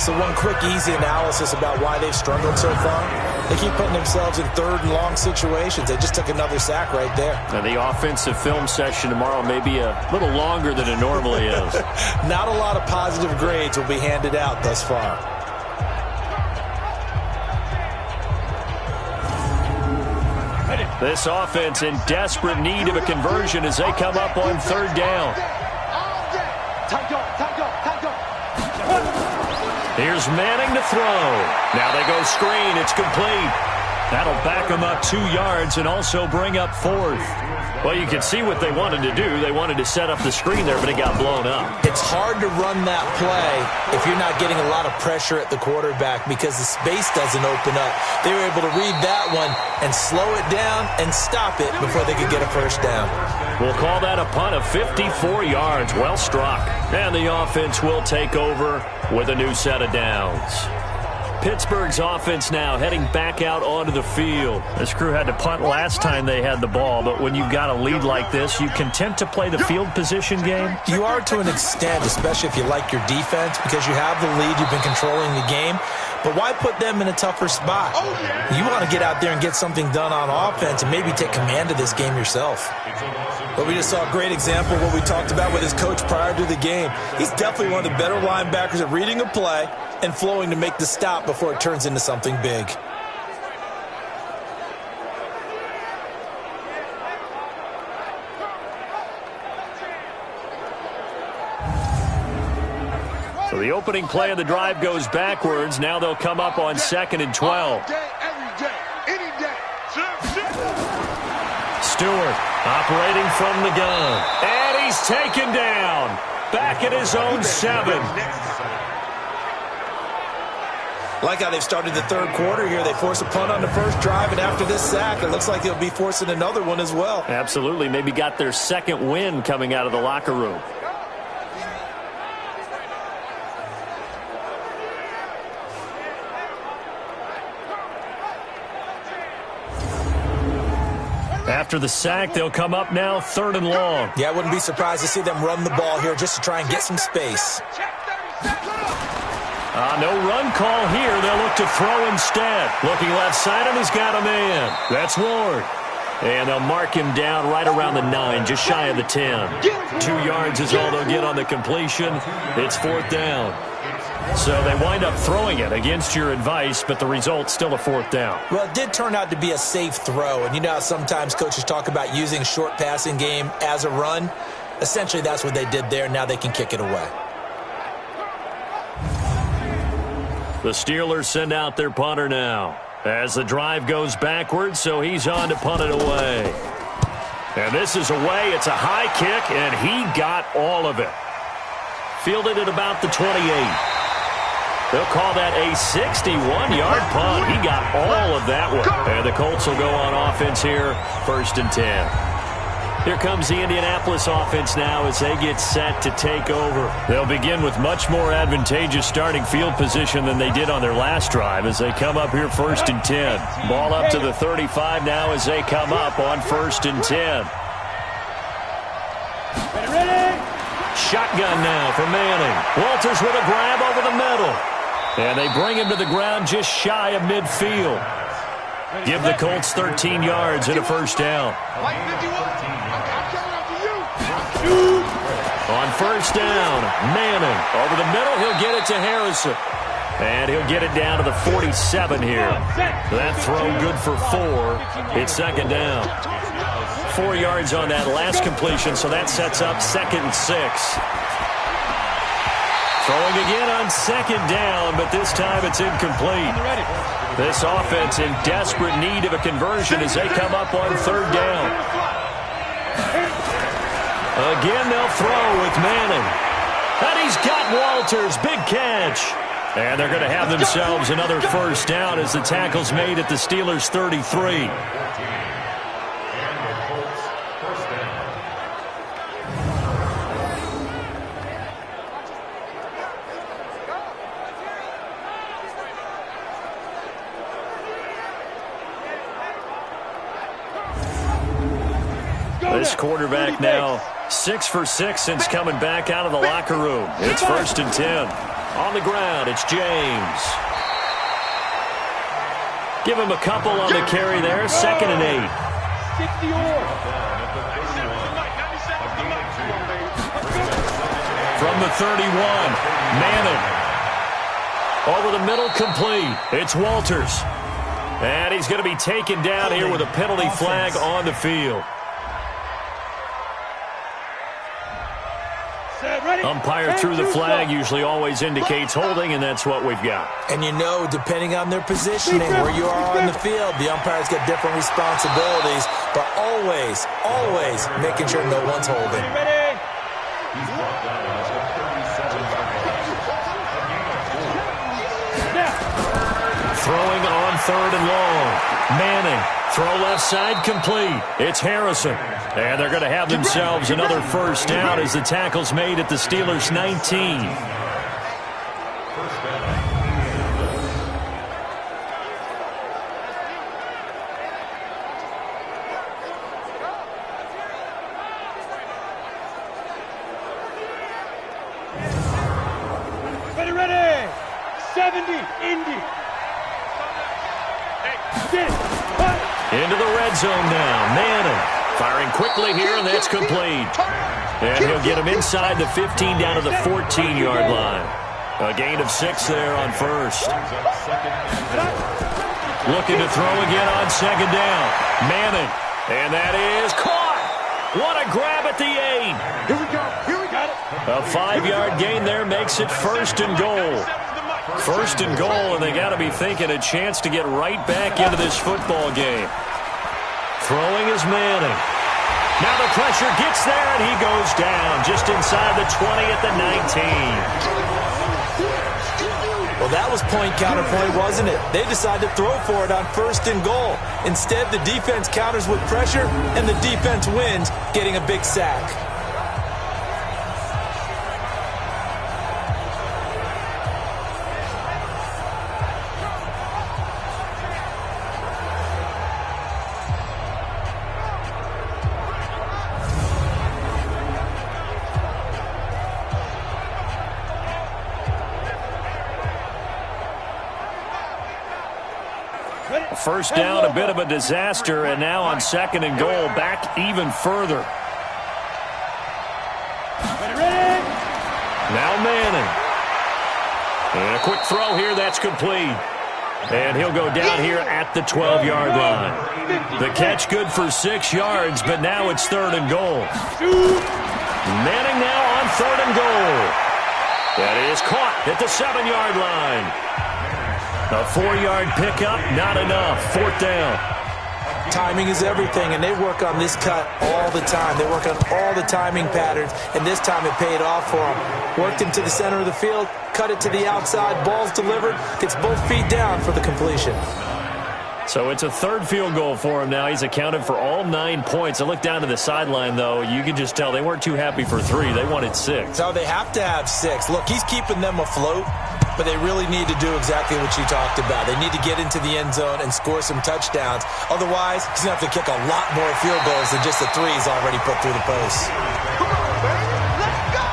So one quick, easy analysis about why they've struggled so far. They keep putting themselves in third and long situations. They just took another sack right there. And the offensive film session tomorrow may be a little longer than it normally is. Not a lot of positive grades will be handed out thus far. This offense in desperate need of a conversion as they come up on third down. Here's Manning to throw. Now they go screen. It's complete. That'll back them up 2 yards and also bring up fourth. Well, you can see what they wanted to do. They wanted to set up the screen there, but it got blown up. It's hard to run that play if you're not getting a lot of pressure at the quarterback because the space doesn't open up. They were able to read that one and slow it down and stop it before they could get a first down. We'll call that a punt of 54 yards. Well struck. And the offense will take over with a new set of downs. Pittsburgh's offense now heading back out onto the field. This crew had to punt last time they had the ball, but when you've got a lead like this, you content to play the field position game? You are to an extent, especially if you like your defense, because you have the lead, you've been controlling the game. But why put them in a tougher spot? You want to get out there and get something done on offense and maybe take command of this game yourself. But we just saw a great example of what we talked about with his coach prior to the game. He's definitely one of the better linebackers at reading a play and flowing to make the stop before it turns into something big. So the opening play of the drive goes backwards. Now they'll come up on 2nd and 12. Stewart operating from the gun. And he's taken down. Back at his own 7. Like how they've started the third quarter here. They force a punt on the first drive, and after this sack, it looks like they'll be forcing another one as well. Absolutely. Maybe got their second win coming out of the locker room. After the sack, they'll come up now 3rd and long. Yeah, I wouldn't be surprised to see them run the ball here just to try and get some space. No run call here. They'll look to throw instead. Looking left side, and he's got a man. That's Ward. And they'll mark him down right around the 9, just shy of the 10. 2 yards is all they'll get on the completion. It's 4th down. So they wind up throwing it against your advice, but the result's still a 4th down. Well, it did turn out to be a safe throw. And you know how sometimes coaches talk about using a short passing game as a run? Essentially, that's what they did there. Now they can kick it away. The Steelers send out their punter now as the drive goes backwards, so he's on to punt it away. And this is away. It's a high kick, and he got all of it. Fielded at about the 28. They'll call that a 61-yard punt. He got all of that one. And the Colts will go on offense here, 1st and 10. Here comes the Indianapolis offense now as they get set to take over. They'll begin with much more advantageous starting field position than they did on their last drive as they come up here 1st and 10. Ball up to the 35 now as they come up on 1st and 10. Shotgun now for Manning. Walters with a grab over the middle. And they bring him to the ground just shy of midfield. Give the Colts 13 yards and a 1st down. On 1st down, Manning over the middle. He'll get it to Harrison. And he'll get it down to the 47 here. That throw good for 4. It's 2nd down. 4 yards on that last completion, so that sets up 2nd and 6. Throwing again on 2nd down, but this time it's incomplete. This offense in desperate need of a conversion as they come up on 3rd down. Again, they'll throw with Manning. And he's got Walters. Big catch. And they're going to have themselves another 1st down as the tackle's made at the Steelers' 33. This quarterback now 6 for 6 since coming back out of the locker room. It's 1st and 10. On the ground, it's James. Give him a couple on the carry there. 2nd and 8. From the 31, Madden. Over the middle, complete. It's Walters. And he's going to be taken down here with a penalty flag on the field. Umpire threw the flag, usually always indicates holding, and that's what we've got. And you know, depending on their positioning, where you are on the field, the umpire's got different responsibilities, but always, always making sure no one's holding. Throwing on 3rd and long. Manning, throw left side, complete. It's Harrison. And they're going to have themselves another first down as the tackle's made at the Steelers' 19. Ready. 70, Indy. Into the red zone now. Manning firing quickly here, and that's complete. And he'll get him inside the 15 down to the 14-yard line. A gain of 6 there on first. Looking to throw again on 2nd down. Manning. And that is caught. What a grab at the 8. Here we go. A 5-yard gain there makes it 1st and goal. 1st and goal, and they got to be thinking a chance to get right back into this football game. Throwing is Manning. Now the pressure gets there, and he goes down just inside the 20 at the 19. Well, that was point counterpoint, wasn't it? They decided to throw for it on 1st and goal. Instead, the defense counters with pressure, and the defense wins, getting a big sack. First down, a bit of a disaster, and now on 2nd and goal, back even further. Now Manning. And a quick throw here, that's complete. And he'll go down here at the 12-yard line. The catch good for 6 yards, but now it's 3rd and goal. Manning now on 3rd and goal. That is caught at the 7-yard line. A 4-yard pickup, not enough. 4th down. Timing is everything, and they work on this cut all the time. They work on all the timing patterns, and this time it paid off for them. Worked him to the center of the field, cut it to the outside, ball's delivered, gets both feet down for the completion. So it's a 3rd field goal for him now. He's accounted for all 9 points. I look down to the sideline, though. You can just tell they weren't too happy for 3. They wanted 6. So they have to have 6. Look, he's keeping them afloat, but they really need to do exactly what you talked about. They need to get into the end zone and score some touchdowns. Otherwise, he's going to have to kick a lot more field goals than just the 3 he's already put through the post. Come on, baby. Let's go.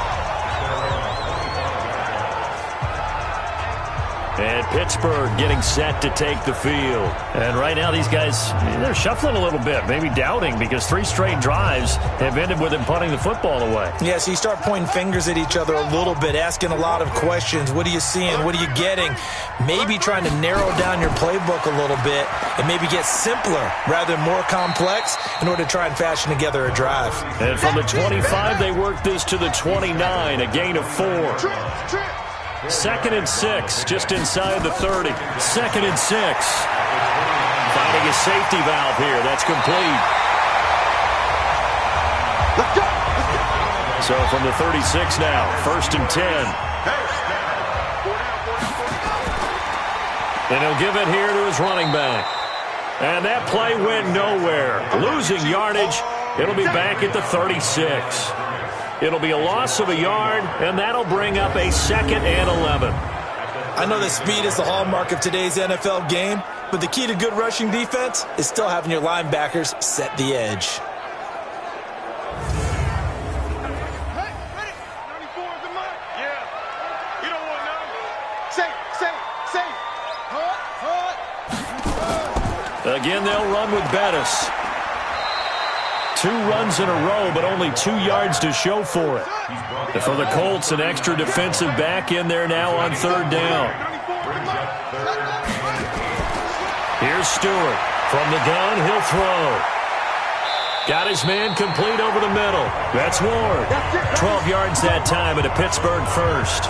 And Pittsburgh getting set to take the field. And right now these guys, they're shuffling a little bit, maybe doubting, because 3 straight drives have ended with them punting the football away. Yeah, so you start pointing fingers at each other a little bit, asking a lot of questions. What are you seeing? What are you getting? Maybe trying to narrow down your playbook a little bit and maybe get simpler rather than more complex in order to try and fashion together a drive. And from the 25, they work this to the 29, a gain of 4. 2nd and 6, just inside the 30. 2nd and 6. Finding a safety valve here. That's complete. So from the 36 now, 1st and 10. And he'll give it here to his running back. And that play went nowhere. Losing yardage. It'll be back at the 36. It'll be a loss of a yard, and that'll bring up a 2nd and 11. I know that speed is the hallmark of today's NFL game, but the key to good rushing defense is still having your linebackers set the edge. Hey, ready? 94 is the mark. Yeah. You don't want none. Again, they'll run with Bettis. 2 runs in a row, but only 2 yards to show for it. And for the Colts, an extra defensive back in there now on 3rd down. Here's Stewart. From the gun, he'll throw. Got his man complete over the middle. That's Ward. 12 yards that time at a Pittsburgh first.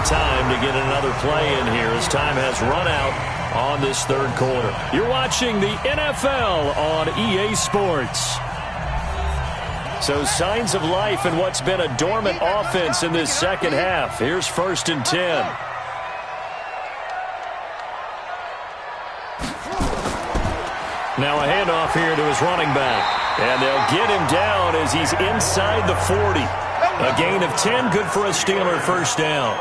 Time to get another play in here as time has run out on this 3rd quarter. You're watching the NFL on EA Sports. So signs of life in what's been a dormant offense in this 2nd half. Here's 1st and 10. Now a handoff here to his running back. And they'll get him down as he's inside the 40. A gain of 10, good for a Steeler 1st down.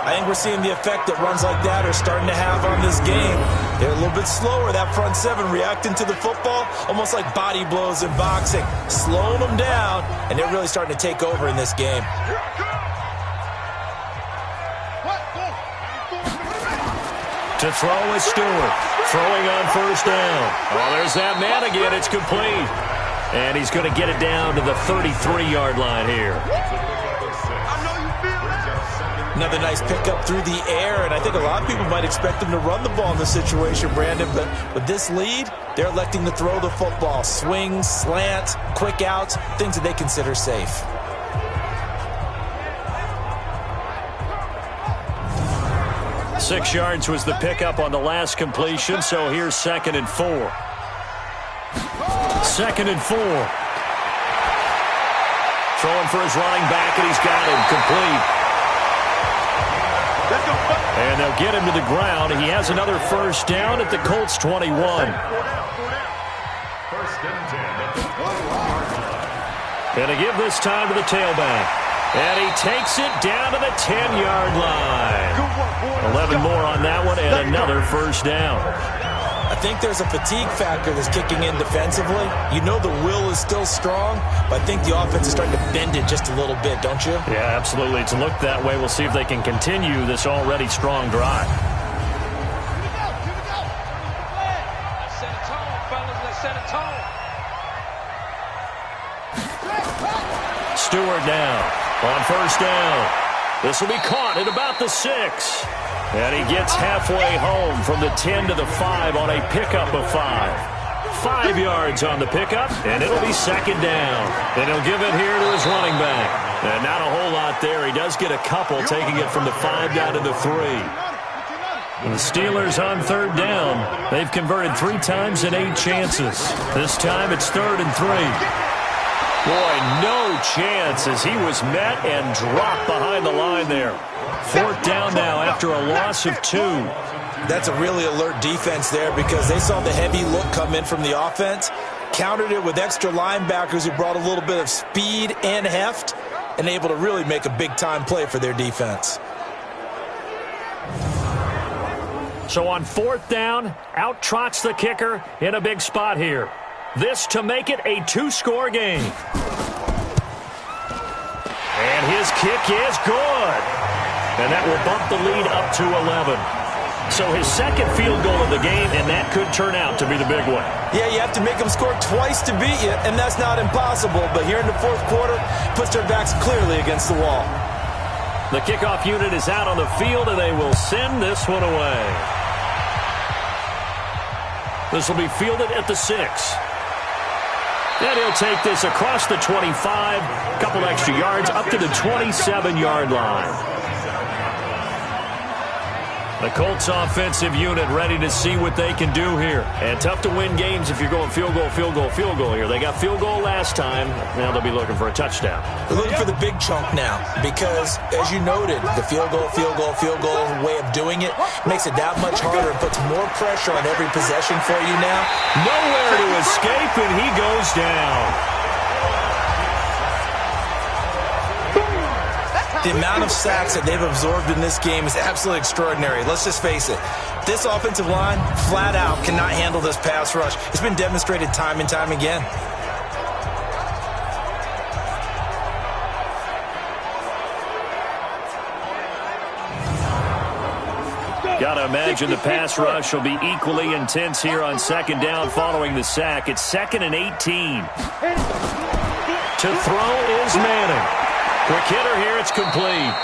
I think we're seeing the effect that runs like that are starting to have on this game. They're a little bit slower, that front 7, reacting to the football, almost like body blows in boxing, slowing them down, and they're really starting to take over in this game. To throw is Stewart, throwing on 1st down. Oh, there's that man again, it's complete. And he's going to get it down to the 33-yard line here. Another nice pickup through the air, and I think a lot of people might expect them to run the ball in this situation, Brandon, but with this lead, they're electing to throw the football. Swings, slants, quick outs, things that they consider safe. Six yards was the pickup on the last completion, so here's 2nd and 4. 2nd and 4. Throwing for his running back, and he's got him complete. And they'll get him to the ground. He has another 1st down at the Colts 21. And to give this time to the tailback. And he takes it down to the 10-yard line. 11 more on that one, and another 1st down. I think there's a fatigue factor that's kicking in defensively. You know the will is still strong, but I think the offense is starting to bend it just a little bit, don't you? Yeah, absolutely. It's looked that way. We'll see if they can continue this already strong drive. Let's set a tone, fellas. Let's set a tone. Stewart now on 1st down. This will be caught at about the 6. And he gets halfway home from the 10 to the 5 on a pickup of 5. 5 yards on the pickup, and it'll be 2nd down. And he'll give it here to his running back. And not a whole lot there. He does get a couple, taking it from the 5 down to the 3. And the Steelers on 3rd down. They've converted 3 times in 8 chances. This time it's 3rd and 3. Boy, no chance as he was met and dropped behind the line there. 4th down now after a loss of 2. That's a really alert defense there because they saw the heavy look come in from the offense, countered it with extra linebackers who brought a little bit of speed and heft, and able to really make a big-time play for their defense. So on 4th down, out trots the kicker in a big spot here. This to make it a 2-score game. And his kick is good. And that will bump the lead up to 11. So his 2nd field goal of the game, and that could turn out to be the big one. Yeah, you have to make them score twice to beat you, and that's not impossible. But here in the 4th quarter, puts their backs clearly against the wall. The kickoff unit is out on the field, and they will send this one away. This will be fielded at the 6. And he'll take this across the 25, a couple extra yards, up to the 27-yard line. The Colts offensive unit ready to see what they can do here. And tough to win games if you're going field goal, field goal, field goal here. They got field goal last time. Now they'll be looking for a touchdown. They're looking for the big chunk now because, as you noted, the field goal way of doing it makes it that much harder and puts more pressure on every possession for you now. Nowhere to escape, and he goes down. The amount of sacks that they've absorbed in this game is absolutely extraordinary. Let's just face it. This offensive line, flat out, cannot handle this pass rush. It's been demonstrated time and time again. Got to imagine the pass rush will be equally intense here on second down following the sack. It's 2nd and 18. To throw is Manning. Quick hitter here, it's complete.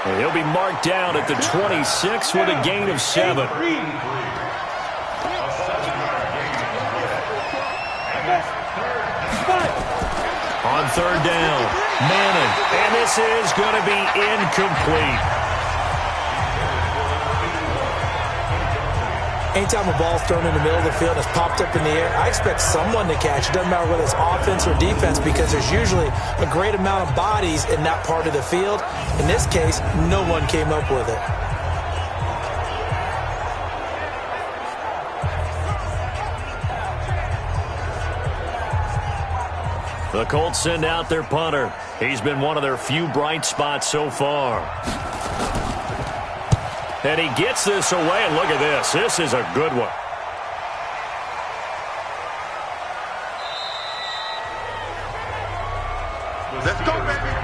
And he'll be marked down at the 26 with a gain of 7. On third down, Manning. And this is going to be incomplete. Anytime a ball's thrown in the middle of the field and it's popped up in the air, I expect someone to catch it. Doesn't matter whether it's offense or defense, because there's usually a great amount of bodies in that part of the field. In this case, no one came up with it. The Colts send out their punter. He's been one of their few bright spots so far. And he gets this away, and look at this. This is a good one. Let's go, baby.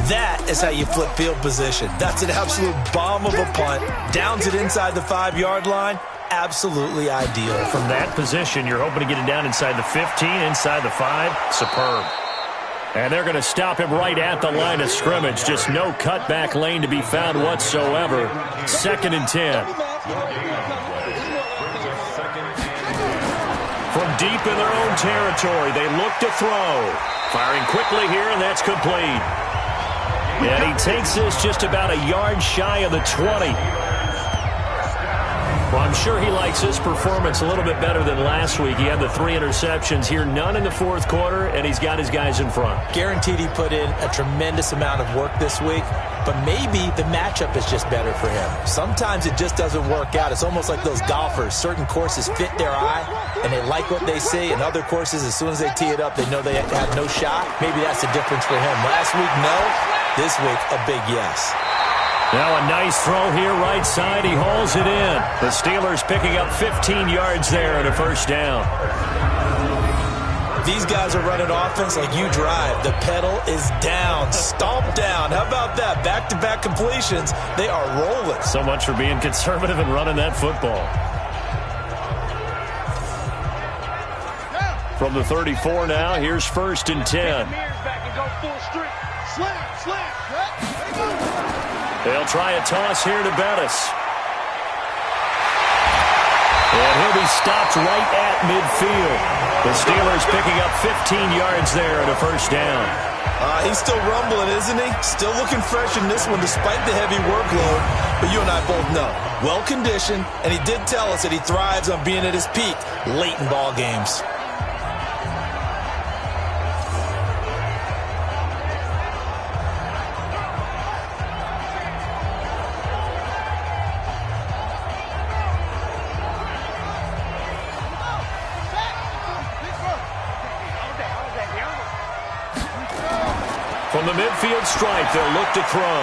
That is how you flip field position. That's an absolute bomb of a punt. Downs it inside the 5-yard line. Absolutely ideal. From that position, you're hoping to get it down inside the 15, inside the 5. Superb. And they're going to stop him right at the line of scrimmage. Just no cutback lane to be found whatsoever. 2nd and 10. From deep in their own territory, they look to throw. Firing quickly here, and that's complete. And he takes this just about a yard shy of the 20. Well, I'm sure he likes his performance a little bit better than last week. He had the 3 interceptions here, none in the fourth quarter, and he's got his guys in front. Guaranteed he put in a tremendous amount of work this week, but maybe the matchup is just better for him. Sometimes it just doesn't work out. It's almost like those golfers. Certain courses fit their eye, and they like what they see, and other courses, as soon as they tee it up, they know they have no shot. Maybe that's the difference for him. Last week, no. This week, a big yes. Now a nice throw here right side. He hauls it in. The Steelers picking up 15 yards there and a first down. These guys are running offense like you drive. The pedal is down. Stomp down. How about that? Back-to-back completions. They are rolling. So much for being conservative and running that football. From the 34 now, here's 1st and 10. They'll try a toss here to Bettis. And he'll be stopped right at midfield. The Steelers picking up 15 yards there and a first down. He's still rumbling, isn't he? Still looking fresh in this one despite the heavy workload. But you and I both know, well-conditioned, and he did tell us that he thrives on being at his peak late in ball games. From the midfield stripe, they'll look to throw.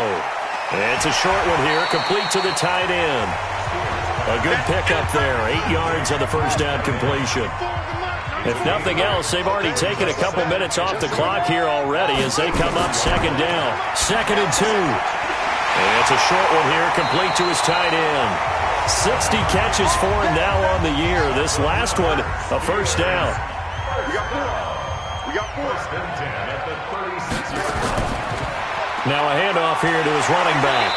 And it's a short one here, complete to the tight end. A good pickup there, 8 yards on the first down completion. If nothing else, they've already taken a couple minutes off the clock here already as they come up 2nd down. 2nd and 2. And it's a short one here, complete to his tight end. 60 catches for him now on the year. This last one, a first down. We got 4th and 10 at the 36-yard line. Now a handoff here to his running back.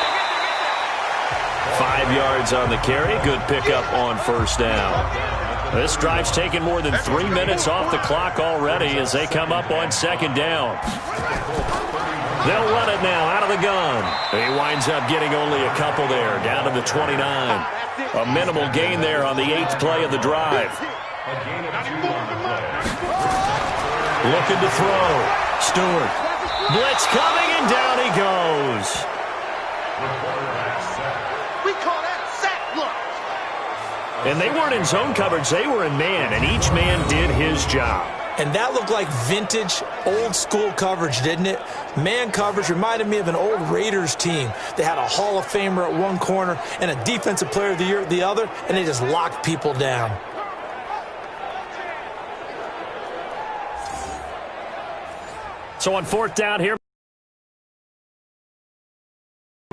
5 yards on the carry. Good pickup on first down. This drive's taken more than 3 minutes off the clock already as they come up on 2nd down. They'll run it now out of the gun. He winds up getting only a couple there, down to the 29. A minimal gain there on the 8th play of the drive. A gain of 2 on the play. Looking to throw. Stewart. Blitz coming, and down he goes. We call that sack look. And they weren't in zone coverage. They were in man, and each man did his job. And that looked like vintage, old-school coverage, didn't it? Man coverage reminded me of an old Raiders team. They had a Hall of Famer at one corner and a Defensive Player of the Year at the other, and they just locked people down. So on fourth down here,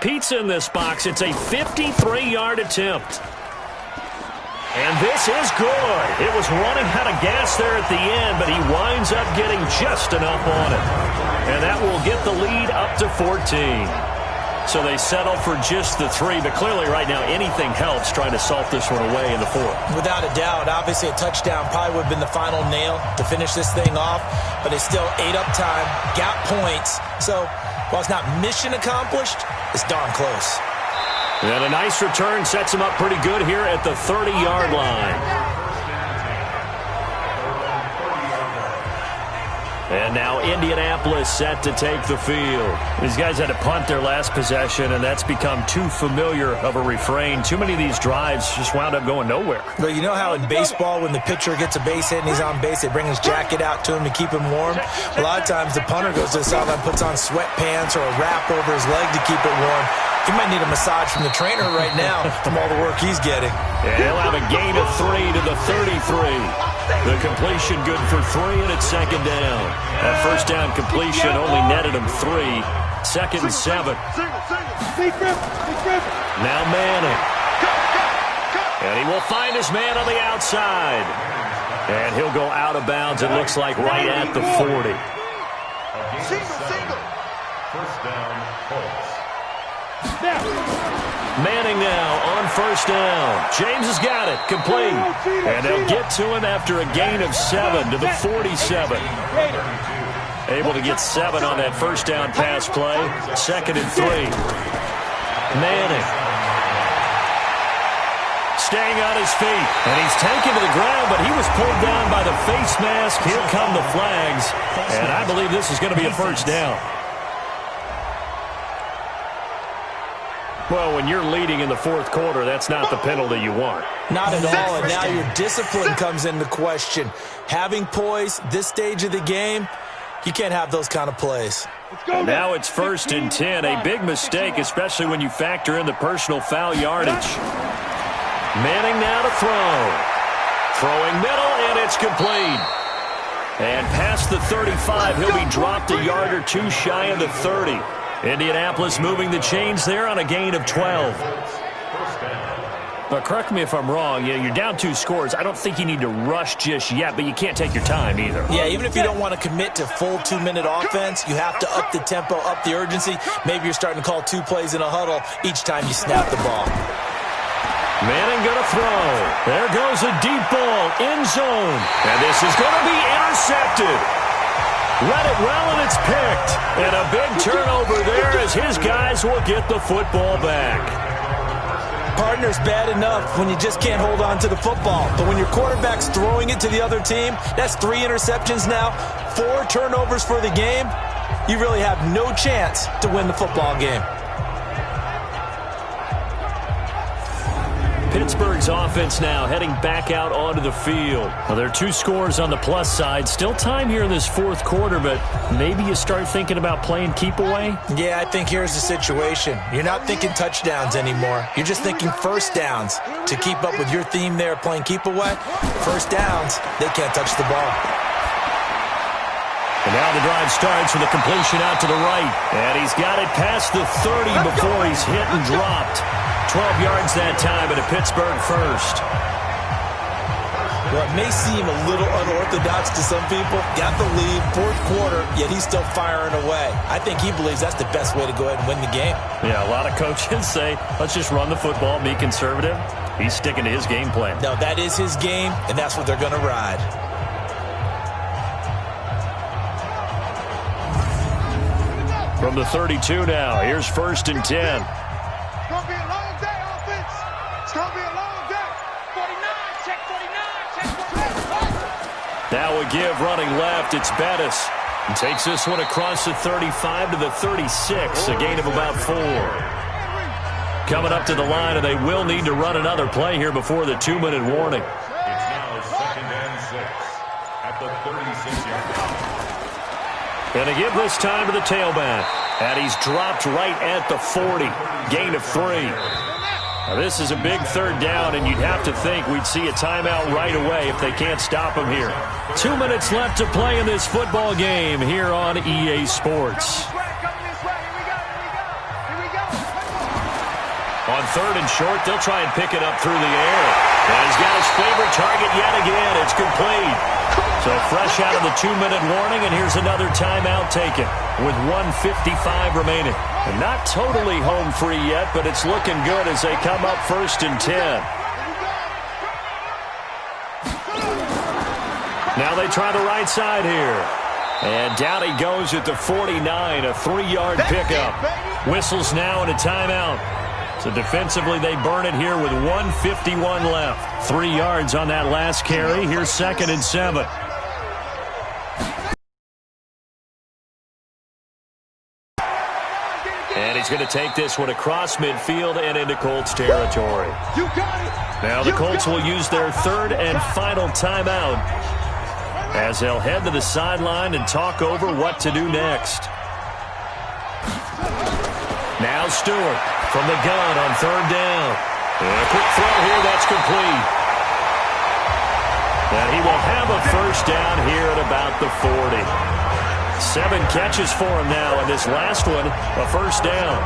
Pete's in this box. It's a 53-yard attempt. And this is good. It was running out of gas there at the end, but he winds up getting just enough on it. And that will get the lead up to 14. So they settle for just the 3, but clearly right now anything helps trying to salt this one away in the 4th. Without a doubt, obviously a touchdown probably would have been the final nail to finish this thing off, but they still ate up time, got points. So while it's not mission accomplished, it's darn close. And a nice return sets him up pretty good here at the 30-yard line. And now Indianapolis set to take the field. These guys had to punt their last possession, and that's become too familiar of a refrain. Too many of these drives just wound up going nowhere. But you know how in baseball when the pitcher gets a base hit and he's on base, they bring his jacket out to him to keep him warm? A lot of times the punter goes to the sideline, puts on sweatpants or a wrap over his leg to keep it warm. He might need a massage from the trainer right now from all the work he's getting. Yeah, he'll have a gain of 3 to the 33. The completion good for 3, and it's second down. That first down completion only netted him 3. Second and 7. Now Manning. And he will find his man on the outside. And he'll go out of bounds, it looks like, right at the 40. Single. First down, Colts. Manning now on first down. James has got it. Complete. And they'll get to him after a gain of 7 to the 47. Able to get 7 on that first down pass play. Second and 3. Manning. Staying on his feet. And he's taken to the ground, but he was pulled down by the face mask. Here come the flags. And I believe this is going to be a first down. Well, when you're leading in the fourth quarter, that's not the penalty you want. Not at all, and now your discipline comes into question. Having poise this stage of the game, you can't have those kind of plays. And now it's first and 10, a big mistake, especially when you factor in the personal foul yardage. Manning now to throw. Throwing middle, and it's complete. And past the 35, he'll be dropped a yard or two shy of the 30. Indianapolis moving the chains there on a gain of 12. But correct me if I'm wrong, you're down 2 scores. I don't think you need to rush just yet, but you can't take your time either. Yeah, even if you don't want to commit to full 2-minute offense, you have to up the tempo, up the urgency. Maybe you're starting to call 2 plays in a huddle each time you snap the ball. Manning going to throw. There goes a deep ball in zone. And this is going to be intercepted. Let it well, and it's picked. And a big turnover there as his guys will get the football back. Partner's bad enough when you just can't hold on to the football. But when your quarterback's throwing it to the other team, that's 3 interceptions now, 4 turnovers for the game. You really have no chance to win the football game. Pittsburgh's offense now heading back out onto the field. Well, there are 2 scores on the plus side. Still time here in this fourth quarter, but maybe you start thinking about playing keep away? Yeah, I think here's the situation. You're not thinking touchdowns anymore. You're just thinking first downs. To keep up with your theme there, playing keep away, first downs, they can't touch the ball. And now the drive starts with a completion out to the right. And he's got it past the 30 before he's hit and dropped. 12 yards that time, and a Pittsburgh first. Well, it may seem a little unorthodox to some people. Got the lead, fourth quarter, yet he's still firing away. I think he believes that's the best way to go ahead and win the game. Yeah, a lot of coaches say, let's just run the football, be conservative. He's sticking to his game plan. No, that is his game, and that's what they're going to ride. From the 32 now, here's first and 10. Now a give running left. It's Bettis. And takes this one across the 35 to the 36, a gain of about 4. Coming up to the line, and they will need to run another play here before the 2-minute warning. It's now 2nd and 6 at the 36-yard line. And they give this time to the tailback. And he's dropped right at the 40. Gain of 3. Now, this is a big 3rd down, and you'd have to think we'd see a timeout right away if they can't stop him here. 2 minutes left to play in this football game here on EA Sports. On 3rd and short, they'll try and pick it up through the air. And he's got his favorite target yet again. It's complete. So fresh out of the 2-minute warning, and here's another timeout taken with 1:55 remaining. And not totally home free yet, but it's looking good as they come up 1st and 10. Now they try the right side here. And down he goes at the 49, a 3-yard pickup. Whistles now and a timeout. So defensively, they burn it here with 1:51 left. 3 yards on that last carry. Here's 2nd and 7. And he's going to take this one across midfield and into Colts territory. Now the Colts will use their 3rd and final timeout as they'll head to the sideline and talk over what to do next. Now Stewart from the gun on 3rd down. And a quick throw here, that's complete. And he will have a 1st down here at about the 40. 7 catches for him now, and this last one, a 1st down.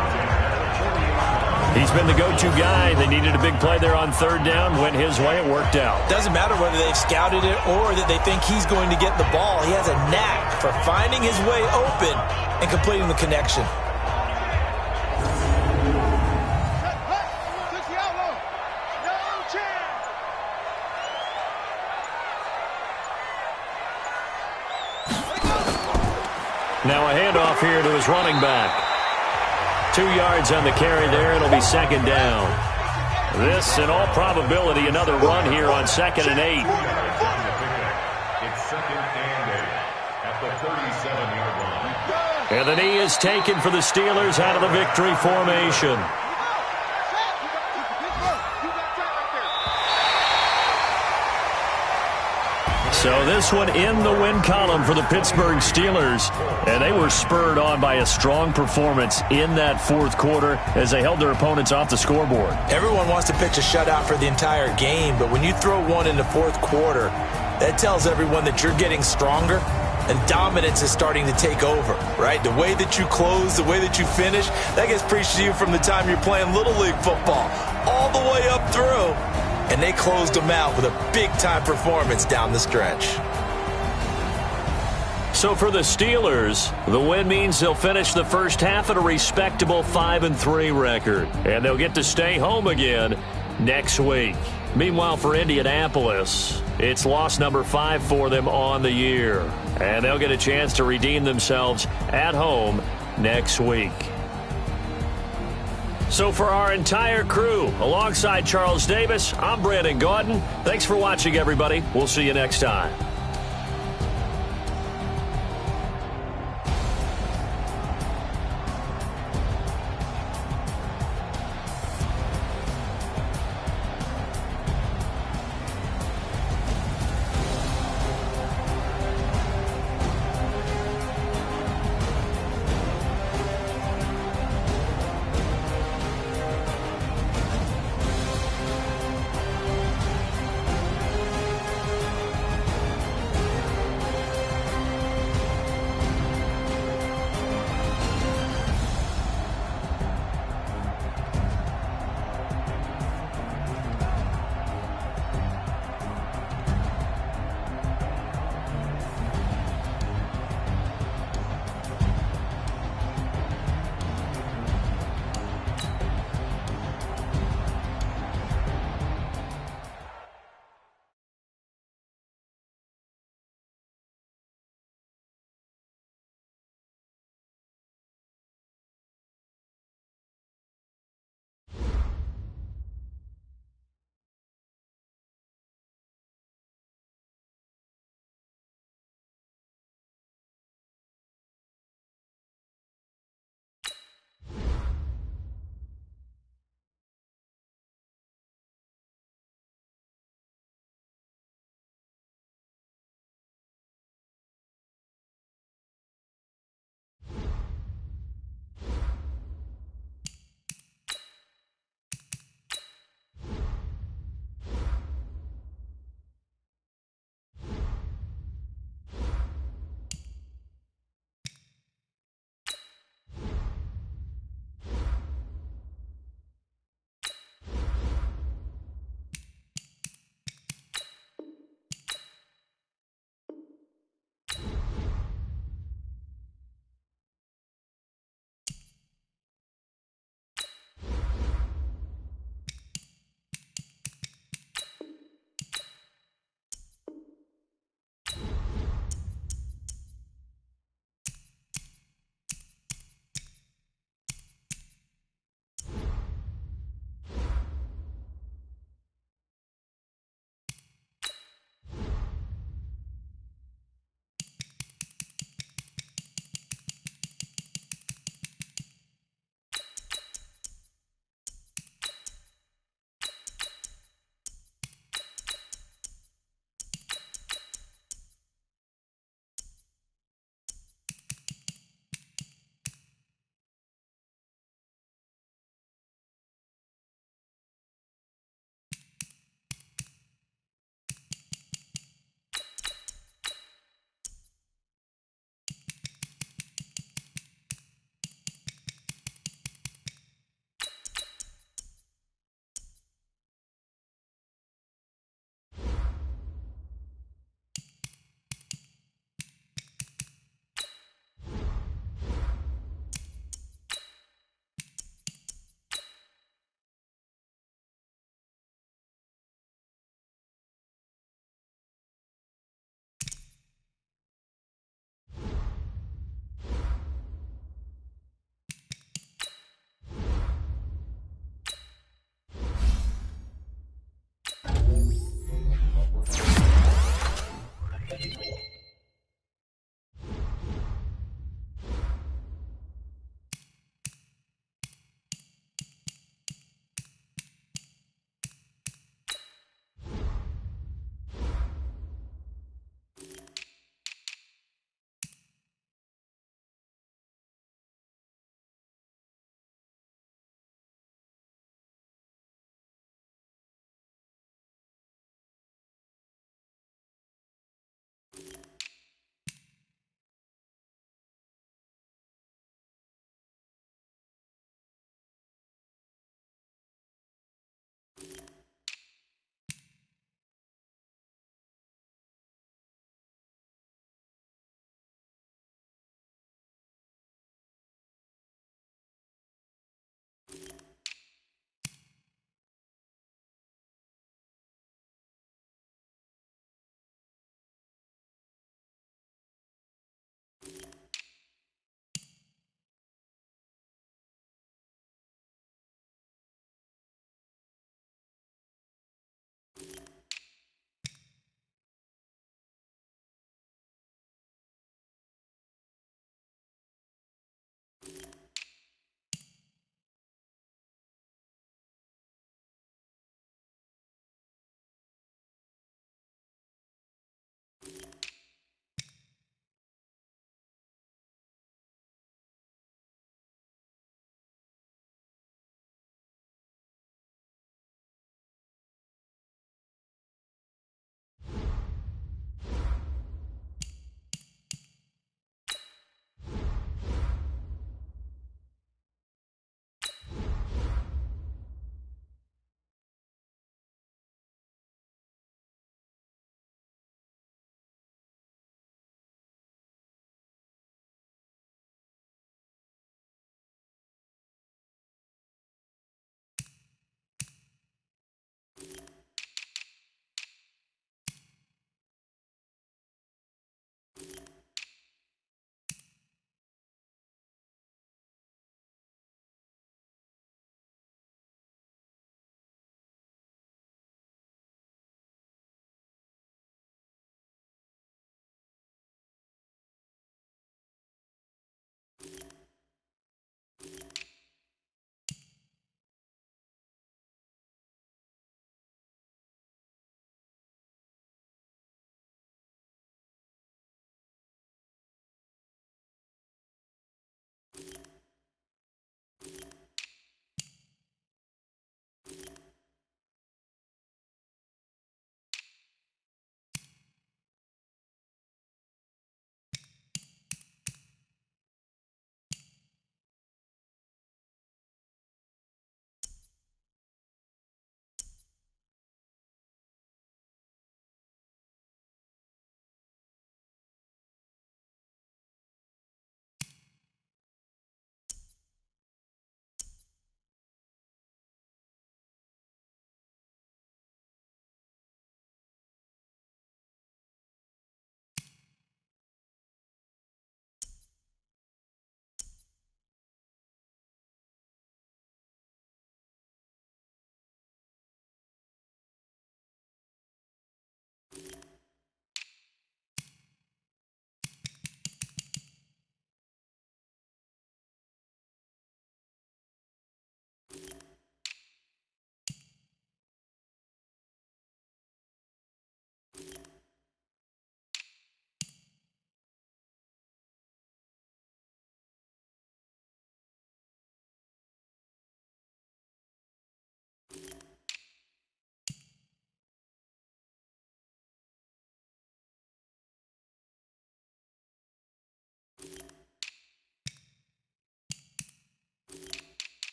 He's been the go-to guy. They needed a big play there on 3rd down. Went his way. It worked out. Doesn't matter whether they've scouted it or that they think he's going to get the ball. He has a knack for finding his way open and completing the connection. Now a handoff here to his running back. 2 yards on the carry there. It'll be 2nd down. This, in all probability, another run here on 2nd and 8. It's 2nd and 8 at the 37-yard line. And the knee is taken for the Steelers out of the victory formation. So this one in the win column for the Pittsburgh Steelers. And they were spurred on by a strong performance in that 4th quarter as they held their opponents off the scoreboard. Everyone wants to pitch a shutout for the entire game, but when you throw one in the 4th quarter, that tells everyone that you're getting stronger and dominance is starting to take over, right? The way that you close, the way that you finish, that gets preached to you from the time you're playing Little League football all the way up through. And they closed them out with a big-time performance down the stretch. So for the Steelers, the win means they'll finish the first half at a respectable 5-3 record. And they'll get to stay home again next week. Meanwhile, for Indianapolis, it's loss number 5 for them on the year. And they'll get a chance to redeem themselves at home next week. So for our entire crew, alongside Charles Davis, I'm Brandon Gaudin. Thanks for watching, everybody. We'll see you next time.